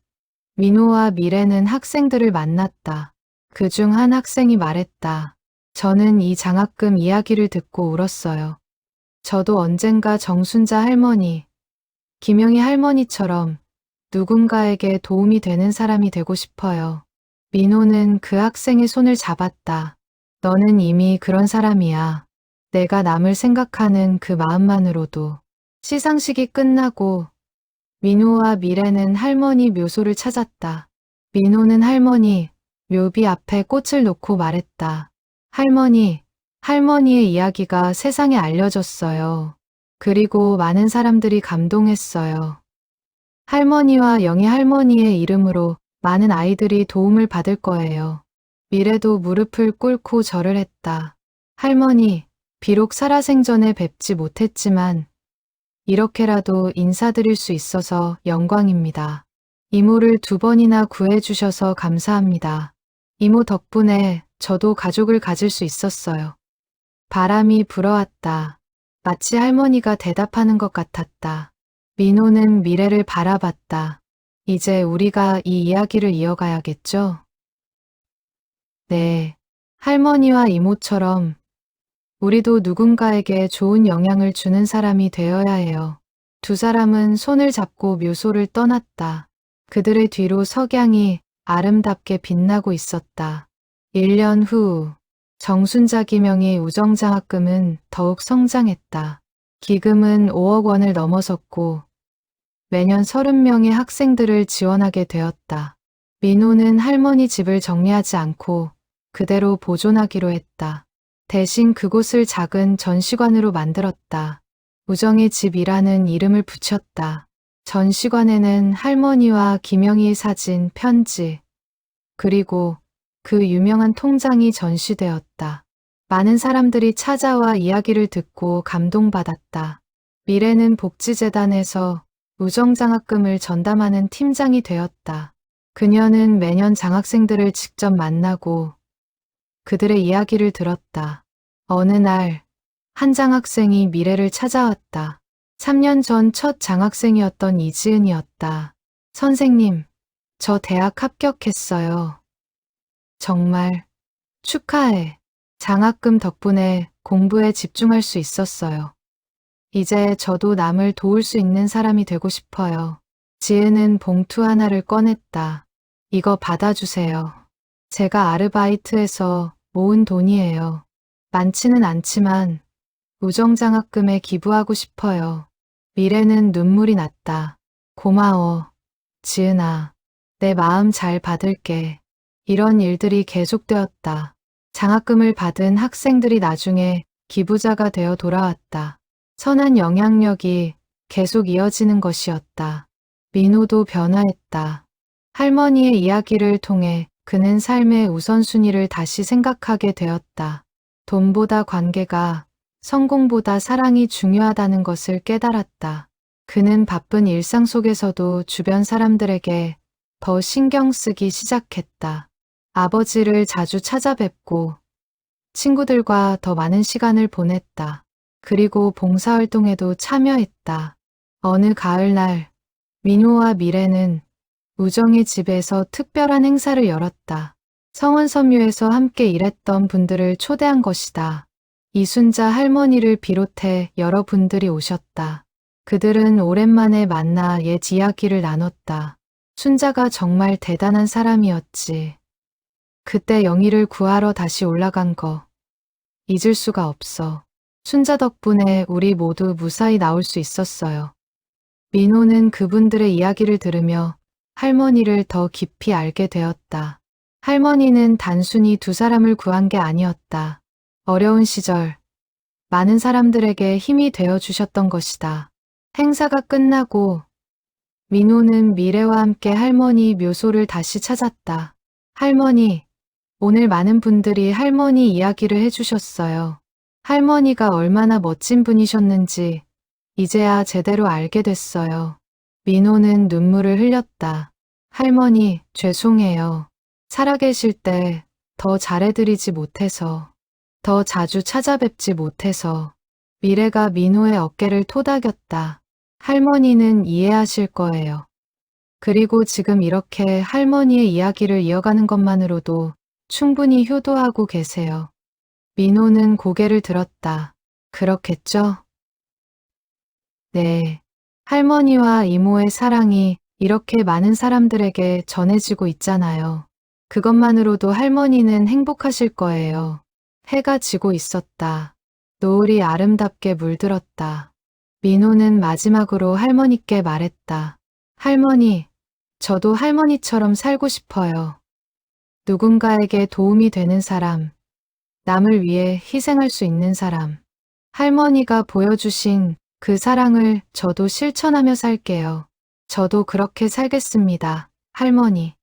민호와 미래는 학생들을 만났다. 그중 한 학생이 말했다. 저는 이 장학금 이야기를 듣고 울었어요. 저도 언젠가 정순자 할머니, 김영희 할머니처럼 누군가에게 도움이 되는 사람이 되고 싶어요. 민호는 그 학생의 손을 잡았다. 너는 이미 그런 사람이야. 내가 남을 생각하는 그 마음만으로도. 시상식이 끝나고 민호와 미래는 할머니 묘소를 찾았다. 민호는 할머니 묘비 앞에 꽃을 놓고 말했다. 할머니, 할머니의 이야기가 세상에 알려졌어요. 그리고 많은 사람들이 감동했어요. 할머니와 영희 할머니의 이름으로 많은 아이들이 도움을 받을 거예요. 미래도 무릎을 꿇고 절을 했다. 할머니, 비록 살아생전에 뵙지 못했지만 이렇게라도 인사드릴 수 있어서 영광입니다. 이모를 2번이나 구해주셔서 감사합니다. 이모 덕분에 저도 가족을 가질 수 있었어요. 바람이 불어왔다. 마치 할머니가 대답하는 것 같았다. 민호는 미래를 바라봤다. 이제 우리가 이 이야기를 이어가야겠죠? 네, 할머니와 이모처럼 우리도 누군가에게 좋은 영향을 주는 사람이 되어야 해요. 두 사람은 손을 잡고 묘소를 떠났다. 그들의 뒤로 석양이 아름답게 빛나고 있었다. 1년 후 정순자 김영희 우정장학금은 더욱 성장했다. 기금은 5억 원을 넘어섰고 매년 30명의 학생들을 지원하게 되었다. 민호는 할머니 집을 정리하지 않고 그대로 보존하기로 했다. 대신 그곳을 작은 전시관으로 만들었다. 우정의 집이라는 이름을 붙였다. 전시관에는 할머니와 김영희의 사진, 편지, 그리고 그 유명한 통장이 전시되었다. 많은 사람들이 찾아와 이야기를 듣고 감동받았다. 미래는 복지재단에서 우정장학금을 전담하는 팀장이 되었다. 그녀는 매년 장학생들을 직접 만나고 그들의 이야기를 들었다. 어느 날, 한 장학생이 미래를 찾아왔다. 3년 전 첫 장학생이었던 이지은이었다. 선생님, 저 대학 합격했어요. 정말 축하해. 장학금 덕분에 공부에 집중할 수 있었어요. 이제 저도 남을 도울 수 있는 사람이 되고 싶어요. 지은은 봉투 하나를 꺼냈다. 이거 받아주세요. 제가 아르바이트해서 모은 돈이에요. 많지는 않지만 우정장학금에 기부하고 싶어요. 미래는 눈물이 났다. 고마워. 지은아, 내 마음 잘 받을게. 이런 일들이 계속되었다. 장학금을 받은 학생들이 나중에 기부자가 되어 돌아왔다. 선한 영향력이 계속 이어지는 것이었다. 민호도 변화했다. 할머니의 이야기를 통해 그는 삶의 우선순위를 다시 생각하게 되었다. 돈보다 관계가, 성공보다 사랑이 중요하다는 것을 깨달았다. 그는 바쁜 일상 속에서도 주변 사람들에게 더 신경 쓰기 시작했다. 아버지를 자주 찾아뵙고 친구들과 더 많은 시간을 보냈다. 그리고 봉사활동에도 참여했다. 어느 가을날, 민호와 미래는 우정의 집에서 특별한 행사를 열었다. 성원섬유에서 함께 일했던 분들을 초대한 것이다. 이순자 할머니를 비롯해 여러분들이 오셨다. 그들은 오랜만에 만나 옛 이야기를 나눴다. 순자가 정말 대단한 사람이었지. 그때 영희를 구하러 다시 올라간 거 잊을 수가 없어. 순자 덕분에 우리 모두 무사히 나올 수 있었어요. 민호는 그분들의 이야기를 들으며 할머니를 더 깊이 알게 되었다. 할머니는 단순히 두 사람을 구한 게 아니었다. 어려운 시절, 많은 사람들에게 힘이 되어 주셨던 것이다. 행사가 끝나고 민호는 미래와 함께 할머니 묘소를 다시 찾았다. 할머니, 오늘 많은 분들이 할머니 이야기를 해주셨어요. 할머니가 얼마나 멋진 분이셨는지 이제야 제대로 알게 됐어요. 민호는 눈물을 흘렸다. 할머니, 죄송해요. 살아계실 때 더 잘해드리지 못해서, 더 자주 찾아뵙지 못해서. 미래가 민호의 어깨를 토닥였다. 할머니는 이해하실 거예요. 그리고 지금 이렇게 할머니의 이야기를 이어가는 것만으로도 충분히 효도하고 계세요. 민호는 고개를 들었다. 그렇겠죠? 네. 할머니와 이모의 사랑이 이렇게 많은 사람들에게 전해지고 있잖아요. 그것만으로도 할머니는 행복하실 거예요. 해가 지고 있었다. 노을이 아름답게 물들었다. 민호는 마지막으로 할머니께 말했다. 할머니, 저도 할머니처럼 살고 싶어요. 누군가에게 도움이 되는 사람, 남을 위해 희생할 수 있는 사람. 할머니가 보여주신 그 사랑을 저도 실천하며 살게요. 저도 그렇게 살겠습니다, 할머니.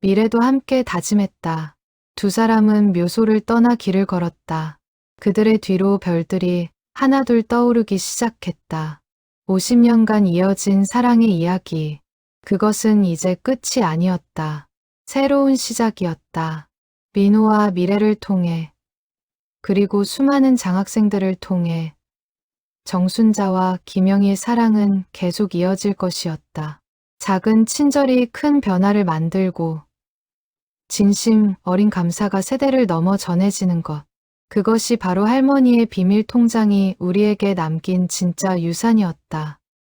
미래도 함께 다짐했다. 두 사람은 묘소를 떠나 길을 걸었다. 그들의 뒤로 별들이 하나둘 떠오르기 시작했다. 50년간 이어진 사랑의 이야기. 그것은 이제 끝이 아니었다. 새로운 시작이었다. 민호와 미래를 통해, 그리고 수많은 장학생들을 통해 정순자와 김영희의 사랑은 계속 이어질 것이었다. 작은 친절이 큰 변화를 만들고 진심 어린 감사가 세대를 넘어 전해지는 것. 그것이 바로 할머니의 비밀 통장이 우리에게 남긴 진짜 유산이었다.